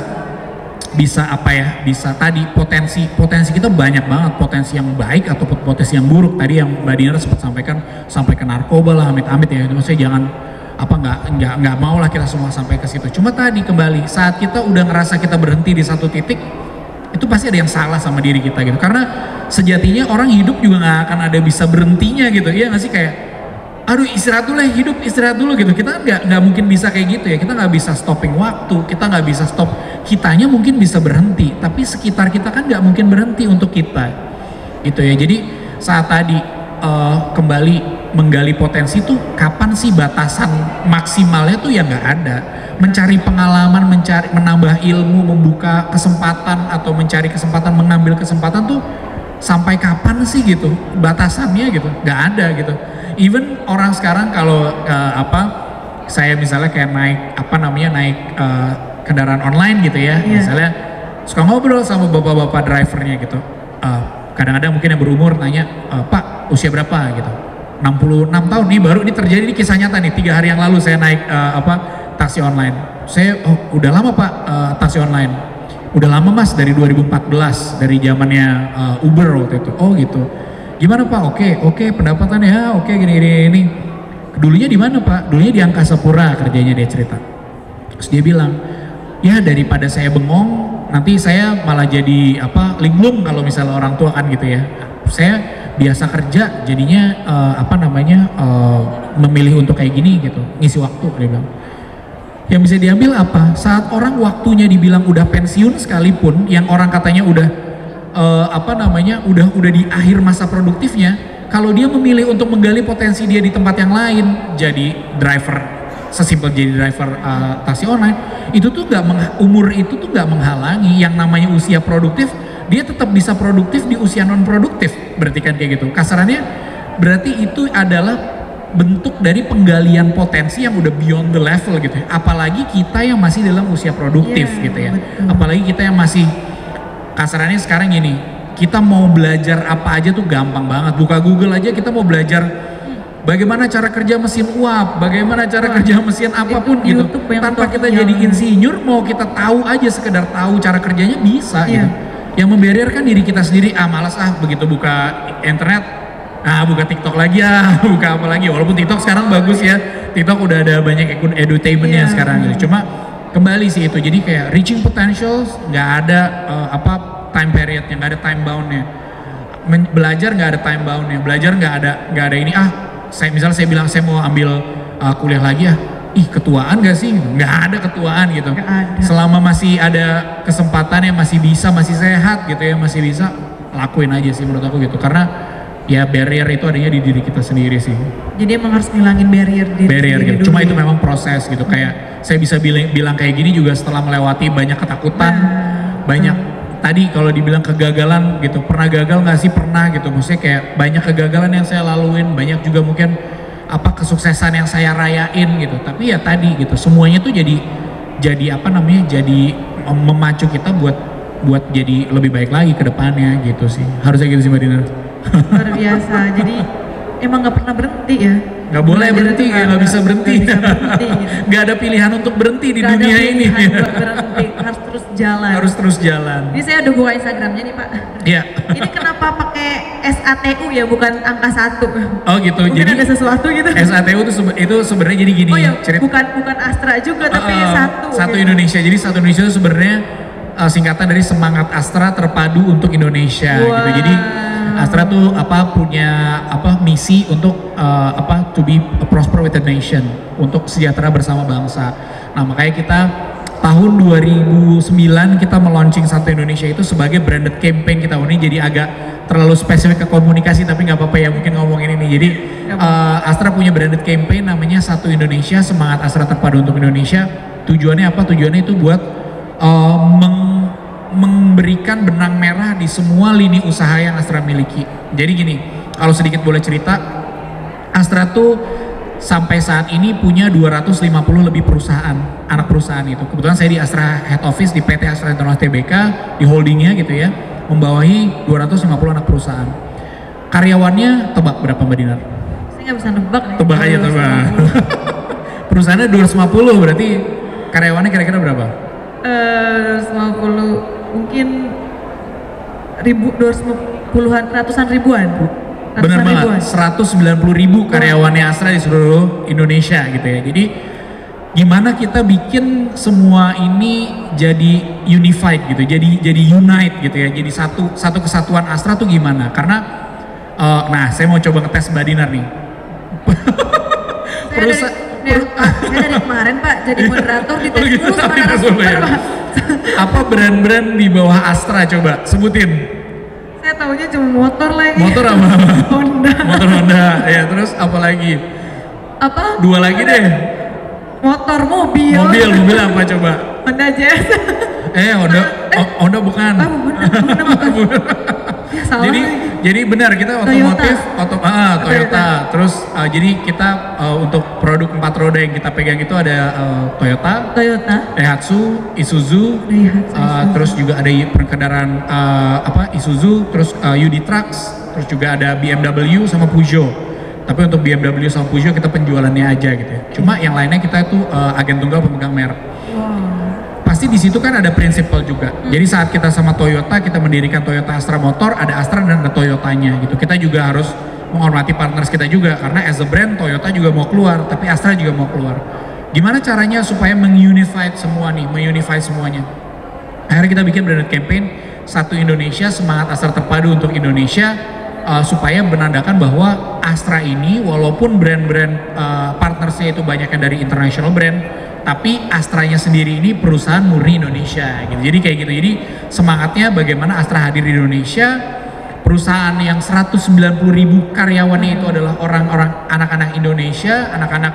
tadi potensi kita banyak banget, potensi yang baik ataupun potensi yang buruk. Tadi yang Mbak Dinar sempat sampaikan sampai ke narkoba lah, amit-amit ya. Maksudnya jangan nggak mau lah kita semua sampai ke situ. Cuma tadi kembali saat kita udah ngerasa kita berhenti di satu titik, itu pasti ada yang salah sama diri kita gitu. Karena sejatinya orang hidup juga nggak akan ada bisa berhentinya gitu. Iya nggak sih, kayak aduh istirahat dulu ya, hidup istirahat dulu gitu. Kita kan nggak mungkin bisa kayak gitu ya. Kita nggak bisa stopping waktu, kita nggak bisa stop. Kitanya mungkin bisa berhenti, tapi sekitar kita kan nggak mungkin berhenti untuk kita gitu ya. Jadi saat tadi kembali menggali potensi tuh, kapan sih batasan maksimalnya tuh ya nggak ada. Mencari pengalaman, menambah ilmu, membuka kesempatan atau mencari kesempatan, mengambil kesempatan tuh sampai kapan sih gitu batasannya gitu, nggak ada gitu. Even orang sekarang kalau saya misalnya kayak naik kendaraan online gitu ya, misalnya suka ngobrol sama bapak-bapak drivernya gitu. Kadang-kadang mungkin yang berumur nanya, Pak usia berapa gitu, 66 tahun nih, baru ini terjadi, ini kisah nyata nih, 3 hari yang lalu saya naik taksi online. Saya udah lama Pak taksi online, udah lama Mas, dari 2014, dari zamannya Uber waktu itu. Oh gitu, gimana Pak? Oke pendapatannya oke gini. Dulunya di mana Pak? Dulunya di Angkasa Pura kerjanya, dia cerita. Terus dia bilang, ya daripada saya bengong, nanti saya malah jadi linglung kalau misalnya orang tua kan gitu ya. Saya biasa kerja, jadinya memilih untuk kayak gini gitu, ngisi waktu, dia bilang. Yang bisa diambil apa? Saat orang waktunya dibilang udah pensiun sekalipun, yang orang katanya udah udah di akhir masa produktifnya, kalau dia memilih untuk menggali potensi dia di tempat yang lain, jadi driver, sesimpel jadi driver taksi online, itu tuh umur itu tuh nggak menghalangi yang namanya usia produktif. Dia tetap bisa produktif di usia non produktif, berarti kan kayak gitu. Kasarannya berarti itu adalah bentuk dari penggalian potensi yang udah beyond the level gitu ya. Apalagi kita yang masih dalam usia produktif gitu ya. Betul. Apalagi kita yang masih, kasarannya sekarang gini, kita mau belajar apa aja tuh gampang banget. Buka Google aja kita mau belajar bagaimana cara kerja mesin uap, bagaimana cara kerja mesin apapun gitu. Tanpa kita jadi insinyur, mau kita tahu aja, sekedar tahu cara kerjanya bisa gitu. Yang membarrierkan diri kita sendiri, malas begitu buka internet, buka TikTok lagi buka apa lagi. Walaupun TikTok sekarang bagus ya, TikTok udah ada banyak edutainmentnya sekarang gitu. Cuma kembali sih itu, jadi kayak reaching potential nggak ada time periodnya, nggak ada time boundnya. Belajar nggak ada time boundnya, belajar nggak ada ini misalnya saya bilang saya mau ambil kuliah lagi ketuaan gak sih? Nggak ada ketuaan gitu. Selama masih ada kesempatan yang masih bisa, masih sehat gitu ya, masih bisa, lakuin aja sih menurut aku gitu. Karena ya barrier itu adanya di diri kita sendiri sih. Jadi emang harus ngilangin barrier gitu. Cuma itu memang proses gitu. Kayak saya bisa bilang kayak gini juga setelah melewati banyak ketakutan, banyak tadi kalau dibilang kegagalan gitu. Pernah gagal nggak sih? Pernah gitu. Maksudnya kayak banyak kegagalan yang saya laluin, banyak juga mungkin kesuksesan yang saya rayain gitu. Tapi ya tadi gitu, semuanya tuh jadi memacu kita buat jadi lebih baik lagi ke depannya gitu sih. Harusnya gitu sih Mbak Dinar. Luar biasa. Jadi emang nggak pernah berhenti ya. Nggak boleh berhenti, nggak bisa berhenti. Nggak ada pilihan untuk berhenti di dunia ini. Berhenti, harus terus jalan. Harus terus jalan. Ini saya udah buka Instagramnya nih Pak. Iya. Ini kenapa pakai SATU ya, bukan angka 1? Oh gitu. Mungkin jadi ada sesuatu gitu. SATU itu sebenarnya jadi gini. Oh ya, bukan Astra juga, tapi satu gitu. Indonesia. Jadi satu Indonesia itu sebenarnya singkatan dari semangat Astra terpadu untuk Indonesia gitu. Jadi Astra tuh punya misi untuk to be prosper with the nation, untuk sejahtera bersama bangsa. Nah makanya kita tahun 2009 kita meluncing Satu Indonesia itu sebagai branded campaign kita. Ini jadi agak terlalu spesifik ke komunikasi, tapi nggak apa-apa ya, mungkin ngomongin ini. Jadi Astra punya branded campaign namanya Satu Indonesia, semangat Astra terpadu untuk Indonesia. Tujuannya apa? Tujuannya itu buat memberikan benang merah di semua lini usaha yang Astra miliki. Jadi gini, kalau sedikit boleh cerita, Astra tuh sampai saat ini punya 250 lebih perusahaan, anak perusahaan itu. Kebetulan saya di Astra Head Office di PT Astra International Tbk, di holdingnya gitu ya, membawahi 250 anak perusahaan. Karyawannya tebak berapa Mbak Dinar? Saya nggak bisa nebak. Tebak aja, tebak. Perusahaannya 250, berarti karyawannya kira-kira berapa? 250, mungkin ratusan ribuan. Bener banget, 190.000 karyawannya Astra di seluruh Indonesia gitu ya. Jadi gimana kita bikin semua ini jadi unified gitu, jadi unite gitu ya, jadi satu kesatuan Astra tuh gimana? Karena nah saya mau coba ngetes Mbak Dinar nih. Saya dari kemarin Pak jadi moderator di tes dulu sama narasumber Pak. Apa brand-brand di bawah Astra, coba sebutin. Saya taunya cuma motor lagi. Motor apa? Honda. Motor Honda, ya terus apa lagi? Apa? 2 lagi deh. Motor, mobil. Mobil apa coba? Honda Jazz. Honda bukan. Honda bukan. Ya, salah jadi benar kita otomotif, Toyota. Terus jadi kita untuk produk 4 roda yang kita pegang itu ada Toyota, Daihatsu, Isuzu, terus juga ada kendaraan Isuzu, terus UD Trucks, terus juga ada BMW sama Peugeot. Tapi untuk BMW sama Peugeot kita penjualannya aja gitu ya. Cuma yang lainnya kita itu agen tunggal pemegang merek. Pasti di situ kan ada prinsipal juga. Jadi saat kita sama Toyota, kita mendirikan Toyota Astra Motor, ada Astra dan ada Toyotanya gitu. Kita juga harus menghormati partners kita juga, karena as a brand Toyota juga mau keluar, tapi Astra juga mau keluar. Gimana caranya supaya mengunify semuanya? Akhirnya kita bikin branded campaign Satu Indonesia, semangat Astra terpadu untuk Indonesia, supaya menandakan bahwa Astra ini walaupun brand-brand partnersnya itu banyaknya dari international brand, tapi Astranya sendiri ini perusahaan murni Indonesia gitu. Jadi kayak gitu. Jadi semangatnya bagaimana Astra hadir di Indonesia, perusahaan yang 190.000 karyawannya itu adalah orang-orang, anak-anak Indonesia, anak-anak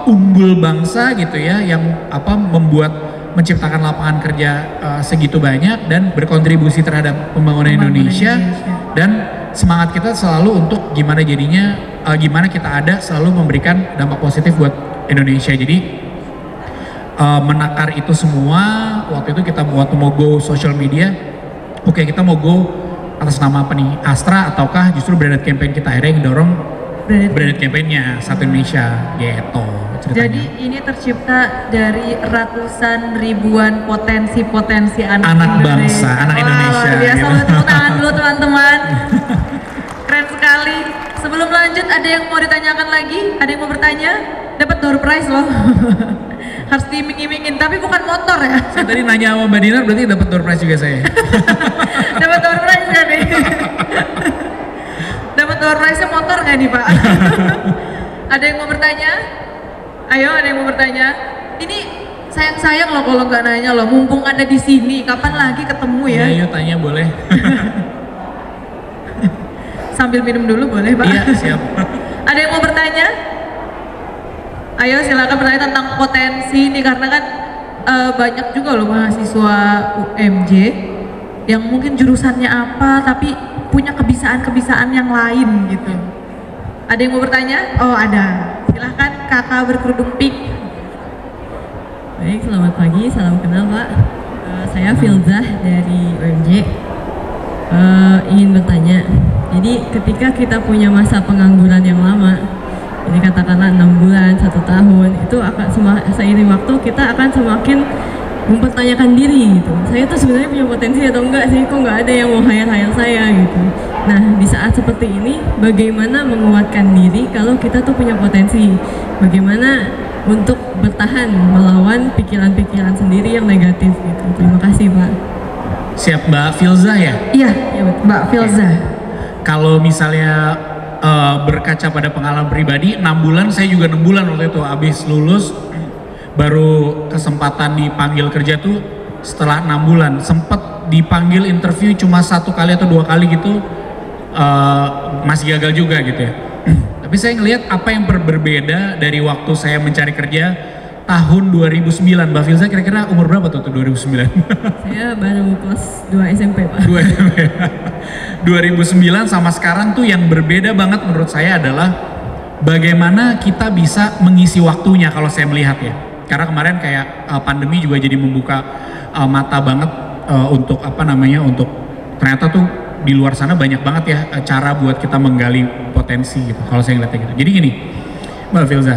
unggul bangsa gitu ya, yang menciptakan lapangan kerja segitu banyak dan berkontribusi terhadap pembangunan Indonesia. Dan semangat kita selalu untuk gimana jadinya, gimana kita ada selalu memberikan dampak positif buat Indonesia. Jadi menakar itu semua, waktu itu kita mau go social media, oke, kita mau go atas nama apa nih, Astra ataukah justru branded campaign kita akhirnya yang dorong branded campaignnya Satu Indonesia gitu ceritanya. Jadi ini tercipta dari ratusan ribuan potensi anak bangsa, anak Indonesia. Luar biasa, tepuk tangan dulu teman-teman. Keren sekali. Sebelum lanjut, ada yang mau ditanyakan lagi? Ada yang mau bertanya? Dapat door prize loh. Harus diiming-imingin, tapi bukan motor ya. Saya tadi nanya sama Mbak Dinar, berarti dapat door prize juga saya. Dapat door prize nggak nih? Dapat door prize-nya motor nggak nih Pak? Ada yang mau bertanya? Ayo, ada yang mau bertanya? Ini sayang loh kalau nggak nanya loh. Mumpung ada di sini, kapan lagi ketemu ya? Ayo tanya boleh. Sambil minum dulu boleh Pak? Iya, siap. Ada yang mau bertanya? Ayo silakan bertanya tentang potensi ini, karena kan banyak juga loh mahasiswa UMJ yang mungkin jurusannya apa tapi punya kebisaan yang lain gitu. Ada yang mau bertanya? Oh ada. Silahkan kakak berkerudung pink. Baik, selamat pagi, salam kenal Pak. Saya Filzah dari UMJ. Ingin bertanya, jadi ketika kita punya masa pengangguran yang lama, jadi katakanlah 6 bulan, 1 tahun, itu akan seiring waktu kita akan semakin mempertanyakan diri gitu. Saya tuh sebenarnya punya potensi atau enggak sih? Kok nggak ada yang mau hire saya gitu. Nah di saat seperti ini, bagaimana menguatkan diri kalau kita tuh punya potensi? Bagaimana untuk bertahan melawan pikiran-pikiran sendiri yang negatif gitu. Terima kasih Pak. Siap Mbak Filzah ya? Iya, Mbak Filzah. Kalau misalnya berkaca pada pengalaman pribadi, 6 bulan, saya juga 6 bulan waktu itu habis lulus baru kesempatan dipanggil kerja tuh setelah 6 bulan. Sempet dipanggil interview cuma 1 kali atau 2 kali gitu, masih gagal juga gitu ya. Tapi saya ngelihat apa yang berbeda dari waktu saya mencari kerja tahun 2009. Mbak Filza kira-kira umur berapa tuh 2009? Saya baru kelas 2 SMP, Pak. 2 SMP. 2009 sama sekarang tuh yang berbeda banget menurut saya adalah bagaimana kita bisa mengisi waktunya kalau saya melihat ya. Karena kemarin kayak pandemi juga jadi membuka mata banget untuk apa namanya, untuk ternyata tuh di luar sana banyak banget ya cara buat kita menggali potensi gitu kalau saya ngeliatnya gitu. Jadi gini Mbak Filza,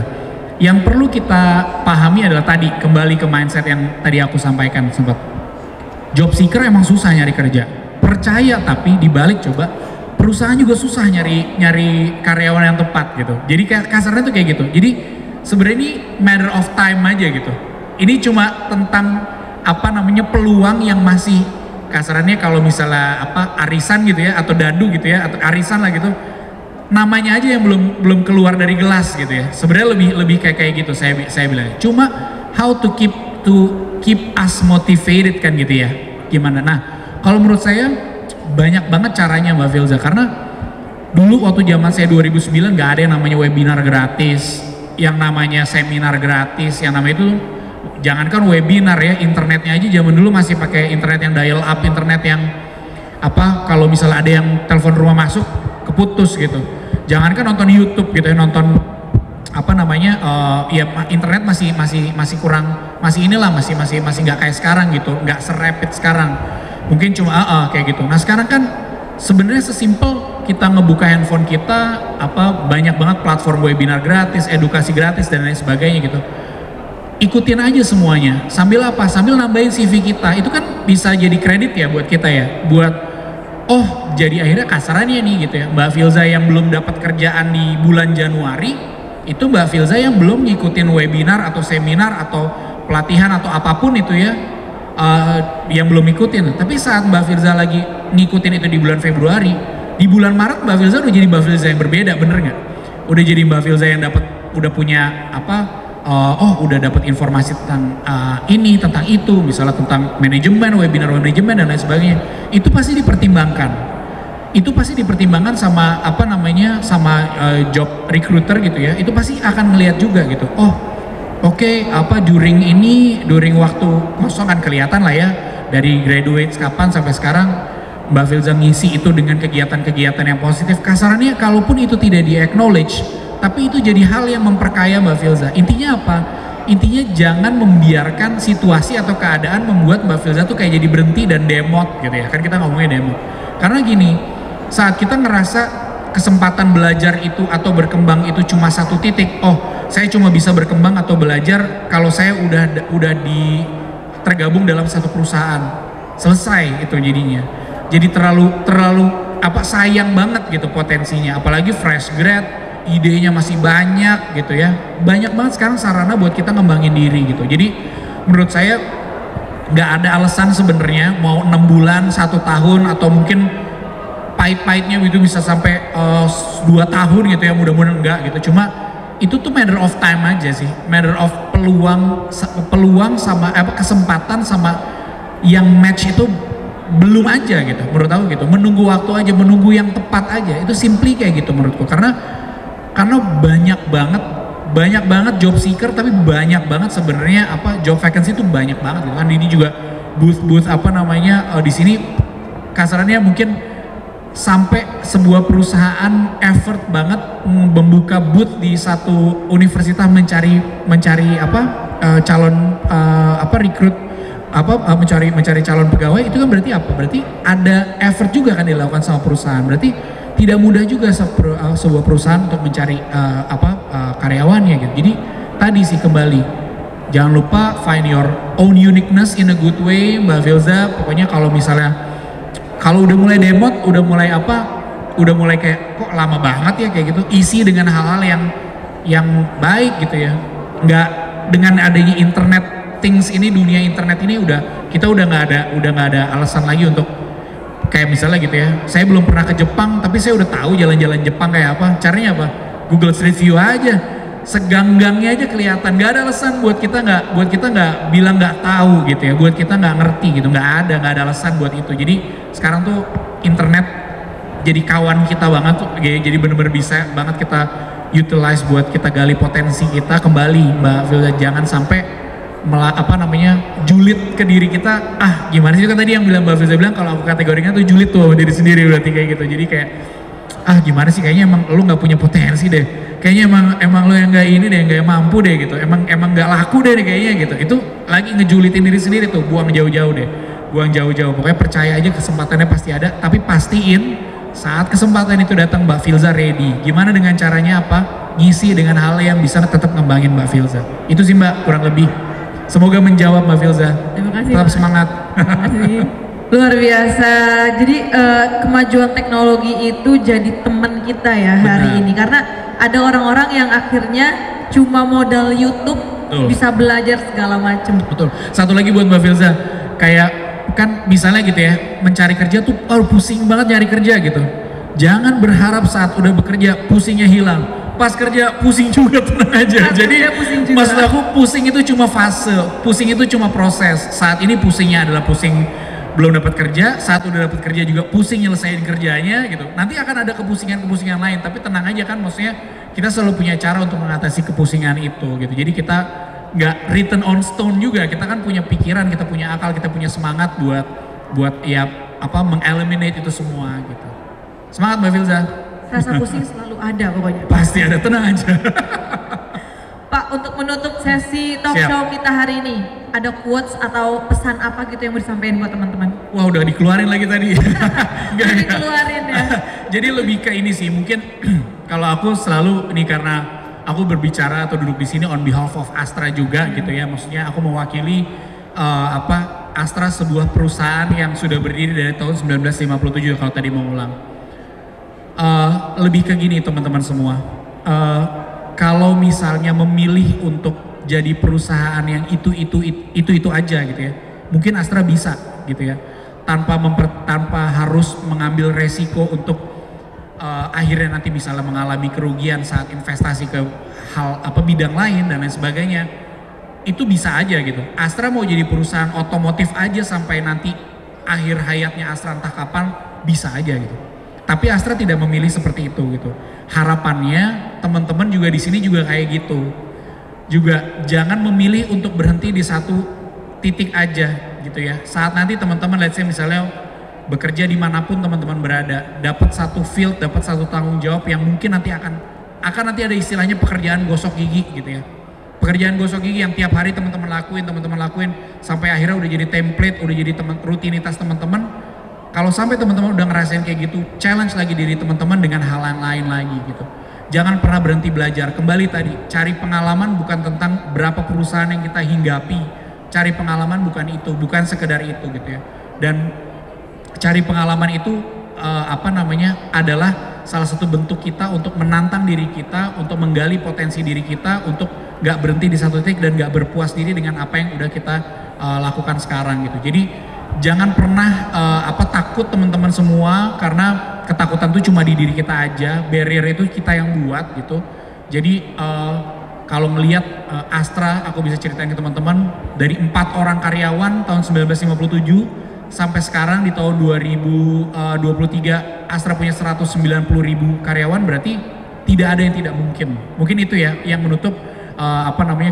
yang perlu kita pahami adalah tadi kembali ke mindset yang tadi aku sampaikan sempat. Job seeker emang susah nyari kerja, percaya, tapi dibalik coba perusahaan juga susah nyari karyawan yang tepat gitu. Jadi kasarnya tuh kayak gitu. Jadi sebenarnya ini matter of time aja gitu. Ini cuma tentang apa namanya peluang yang masih kasarannya kalau misalnya apa arisan gitu ya atau dadu gitu ya atau arisan lah gitu. Namanya aja yang belum keluar dari gelas gitu ya. Sebenarnya lebih kayak gitu saya bilang. Cuma how to keep us motivated kan gitu ya. Gimana? Nah, kalau menurut saya banyak banget caranya Mbak Filza, karena dulu waktu zaman saya 2009 nggak ada yang namanya webinar gratis, yang namanya seminar gratis, yang namanya itu jangankan webinar ya, internetnya aja zaman dulu masih pakai internet yang dial up, internet yang apa kalau misalnya ada yang telepon rumah masuk keputus gitu. Jangankan nonton YouTube gitu ya, nonton apa namanya ya internet masih kurang, masih inilah masih nggak kayak sekarang gitu, nggak serapid sekarang. Mungkin cuma kayak gitu. Nah sekarang kan sebenarnya sesimpel kita ngebuka handphone kita, apa banyak banget platform webinar gratis, edukasi gratis dan lain sebagainya gitu. Ikutin aja semuanya. Sambil apa? Sambil nambahin CV kita. Itu kan bisa jadi kredit ya buat kita ya. Buat oh jadi akhirnya kasarannya nih gitu ya. Mbak Filza yang belum dapat kerjaan di bulan Januari, itu Mbak Filza yang belum ngikutin webinar atau seminar atau pelatihan atau apapun itu ya. Yang belum ikutin. Tapi saat Mbak Filza lagi ngikutin itu di bulan Februari, di bulan Maret Mbak Filza udah jadi Mbak Filza yang berbeda, bener nggak? Udah jadi Mbak Filza yang udah punya apa? Udah dapat informasi tentang ini, tentang itu, misalnya tentang manajemen, webinar manajemen dan lain sebagainya. Itu pasti dipertimbangkan. Itu pasti dipertimbangkan sama apa namanya, sama job recruiter gitu ya. Itu pasti akan ngelihat juga gitu. Oke, apa during waktu kosong kan kelihatan lah ya dari graduate kapan sampai sekarang Mbak Filza ngisi itu dengan kegiatan-kegiatan yang positif. Kasarannya kalaupun itu tidak di-acknowledge, tapi itu jadi hal yang memperkaya Mbak Filza. Intinya apa? Intinya jangan membiarkan situasi atau keadaan membuat Mbak Filza tuh kayak jadi berhenti dan demot gitu ya. Kan kita ngomongnya demot. Karena gini, saat kita ngerasa kesempatan belajar itu atau berkembang itu cuma satu titik, saya cuma bisa berkembang atau belajar kalau saya udah tergabung dalam satu perusahaan, selesai itu jadinya. Jadi terlalu apa sayang banget gitu potensinya, apalagi fresh grad, idenya masih banyak gitu ya, banyak banget sekarang sarana buat kita ngembangin diri gitu. Jadi menurut saya nggak ada alasan sebenarnya mau 6 bulan, 1 tahun atau mungkin pahit-pahitnya itu bisa sampai 2 tahun gitu ya, mudah-mudahan enggak gitu. Cuma itu tuh matter of time aja sih, matter of peluang sama kesempatan sama yang match itu belum aja gitu menurut aku gitu. Menunggu waktu aja, menunggu yang tepat aja, itu simply kayak gitu menurutku. Karena banyak banget job seeker, tapi banyak banget sebenarnya job vacancy itu banyak banget gitu kan. Ini juga booth apa namanya di sini kasarannya mungkin sampai sebuah perusahaan effort banget membuka booth di satu universitas mencari calon rekrut mencari calon pegawai. Itu kan berarti apa? Berarti ada effort juga kan dilakukan sama perusahaan. Berarti tidak mudah juga sebuah perusahaan untuk mencari karyawannya gitu. Jadi tadi sih kembali, jangan lupa find your own uniqueness in a good way Mbak Filza. Pokoknya kalau misalnya kalau udah mulai demot, udah mulai kayak kok lama banget ya kayak gitu, isi dengan hal-hal yang baik gitu ya. Nggak dengan adanya internet things ini, dunia internet ini kita udah nggak ada alasan lagi untuk kayak misalnya gitu ya. Saya belum pernah ke Jepang, tapi saya udah tahu jalan-jalan Jepang kayak apa. Caranya apa? Google Street View aja. seganggangnya aja kelihatan. Gak ada alasan buat kita nggak bilang nggak tahu gitu ya, buat kita nggak ngerti gitu, nggak ada alasan buat itu. Jadi sekarang tuh internet jadi kawan kita banget tuh, jadi bener-bener bisa banget kita utilize buat kita gali potensi kita kembali, Mbak Filza. Jangan sampai julid ke diri kita. Gimana sih kan tadi yang bilang Mbak Filza bilang kalau aku kategorinya tuh julid tuh sama diri sendiri, berarti kayak gitu. Jadi kayak gimana sih, kayaknya emang lu nggak punya potensi deh, kayaknya emang lu yang nggak ini deh, nggak mampu deh gitu, emang nggak laku deh kayaknya gitu. Itu lagi ngejulitin diri sendiri tuh, buang jauh-jauh deh, buang jauh-jauh. Pokoknya percaya aja kesempatannya pasti ada, tapi pastiin saat kesempatan itu datang Mbak Filza ready. Gimana dengan caranya ngisi dengan hal yang bisa tetap ngembangin Mbak Filza. Itu sih Mbak kurang lebih. Semoga menjawab Mbak Filza. Terima kasih. Tetap Pak. semangat. Terima kasih. Luar biasa. Jadi kemajuan teknologi itu jadi teman kita ya hari Benar. ini, karena ada orang-orang yang akhirnya cuma modal YouTube Betul. bisa belajar segala macam. Betul. Satu lagi buat Mbak Filza, kayak kan misalnya gitu ya, mencari kerja tuh pusing banget nyari kerja gitu. Jangan berharap saat udah bekerja pusingnya hilang. Pas kerja pusing juga, tenang aja. Pas Jadi kerja pusing juga. maksud aku pusing itu cuma fase, pusing itu cuma proses. Saat ini pusingnya adalah pusing belum dapat kerja, saat udah dapat kerja juga pusing nyelesain kerjanya gitu. Nanti akan ada kepusingan-kepusingan lain, tapi tenang aja kan, maksudnya kita selalu punya cara untuk mengatasi kepusingan itu gitu. Jadi kita nggak written on stone juga, kita kan punya pikiran, kita punya akal, kita punya semangat buat mengeliminate itu semua gitu. Semangat Mbak Filza. Rasa pusing selalu ada pokoknya. Pasti ada, tenang aja. Pak, untuk menutup sesi talk Siap. show kita hari ini, ada quotes atau pesan apa gitu yang mau disampaikan buat teman-teman? Wah, udah dikeluarin lagi tadi. Udah dikeluarin ya. Jadi lebih ke ini sih, mungkin kalau aku selalu ini karena aku berbicara atau duduk di sini on behalf of Astra juga gitu ya. Maksudnya aku mewakili Astra, sebuah perusahaan yang sudah berdiri dari tahun 1957 kalau tadi mau ulang. Lebih ke gini teman-teman semua. Kalau misalnya memilih untuk jadi perusahaan yang itu aja gitu ya, mungkin Astra bisa gitu ya, tanpa harus mengambil resiko untuk akhirnya nanti misalnya mengalami kerugian saat investasi ke hal bidang lain dan lain sebagainya. Itu bisa aja gitu. Astra mau jadi perusahaan otomotif aja sampai nanti akhir hayatnya Astra entah kapan, bisa aja gitu. Tapi Astra tidak memilih seperti itu gitu. Harapannya teman-teman juga di sini juga kayak gitu. Juga jangan memilih untuk berhenti di satu titik aja gitu ya. Saat nanti teman-teman let's say misalnya bekerja dimanapun teman-teman berada, dapat satu field, dapat satu tanggung jawab yang mungkin nanti akan nanti ada istilahnya pekerjaan gosok gigi gitu ya. Pekerjaan gosok gigi yang tiap hari teman-teman lakuin sampai akhirnya udah jadi template, udah jadi rutinitas teman-teman. Kalau sampai teman-teman udah ngerasain kayak gitu, challenge lagi diri teman-teman dengan hal yang lain lagi gitu. Jangan pernah berhenti belajar. Kembali tadi, cari pengalaman bukan tentang berapa perusahaan yang kita hinggapi. Cari pengalaman bukan itu, bukan sekedar itu gitu ya. Dan cari pengalaman itu adalah salah satu bentuk kita untuk menantang diri kita, untuk menggali potensi diri kita, untuk gak berhenti di satu titik dan gak berpuas diri dengan apa yang udah kita lakukan sekarang gitu. Jadi jangan pernah takut teman-teman semua, karena ketakutan itu cuma di diri kita aja, barrier itu kita yang buat gitu. Jadi kalau melihat Astra, aku bisa ceritain ke teman-teman, dari 4 orang karyawan tahun 1957 sampai sekarang di tahun 2023 Astra punya 190.000 karyawan, berarti tidak ada yang tidak mungkin. Mungkin itu ya yang menutup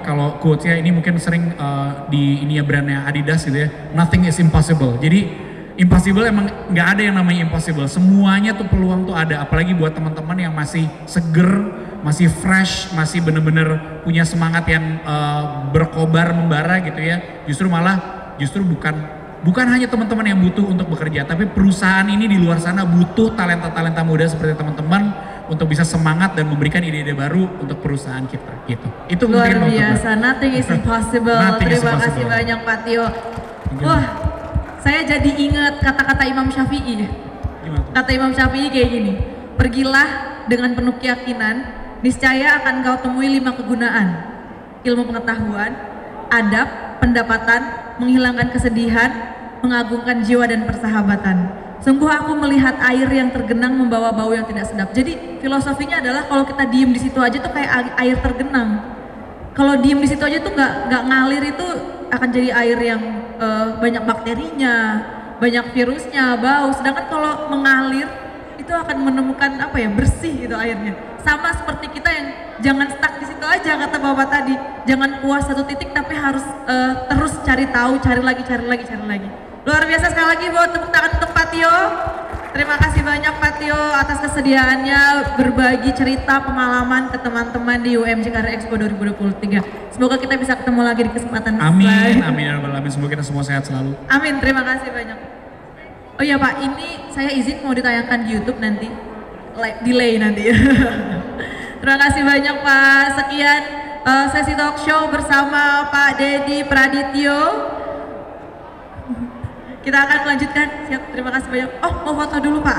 kalau quotes-nya ini mungkin sering di ini ya brandnya Adidas gitu ya, nothing is impossible. Jadi impossible emang nggak ada yang namanya impossible, semuanya tuh peluang tuh ada, apalagi buat teman-teman yang masih seger, masih fresh, masih bener-bener punya semangat yang berkobar membara gitu ya. Justru bukan hanya teman-teman yang butuh untuk bekerja, tapi perusahaan ini di luar sana butuh talenta-talenta muda seperti teman-teman untuk bisa semangat dan memberikan ide-ide baru untuk perusahaan kita gitu. Itu Luar mungkin biasa, nothing is impossible. Terima kasih banyak Pak Tio. Wah, saya jadi ingat kata-kata Imam Syafi'i. Gimana? Kata Imam Syafi'i kayak gini, pergilah dengan penuh keyakinan, niscaya akan kau temui 5 kegunaan: ilmu pengetahuan, adab, pendapatan, menghilangkan kesedihan, mengagungkan jiwa dan persahabatan. Sungguh aku melihat air yang tergenang membawa bau yang tidak sedap. Jadi filosofinya adalah kalau kita diem di situ aja tuh kayak air tergenang. Kalau diem di situ aja tuh nggak ngalir, itu akan jadi air yang banyak bakterinya, banyak virusnya, bau. Sedangkan kalau mengalir itu akan menemukan apa ya, bersih gitu airnya. Sama seperti kita yang jangan stuck di situ aja, kata Bapak tadi. Jangan puas satu titik tapi harus terus cari tahu, cari lagi. Luar biasa, sekali lagi buat tepuk tangan untuk Pak Tio. Terima kasih banyak Pak Tio atas kesediaannya berbagi cerita pengalaman ke teman-teman di UMJ Karir Expo 2023. Semoga kita bisa ketemu lagi di kesempatan Amin, lain. amin, amin. Semoga kita semua sehat selalu. Amin, terima kasih banyak. Oh iya Pak, ini saya izin mau ditayangkan di YouTube nanti, delay nanti. Terima kasih banyak Pak. Sekian sesi talk show bersama Pak Dedi Pradityo. Kita akan melanjutkan. Siap, terima kasih banyak. Oh, mau foto dulu Pak.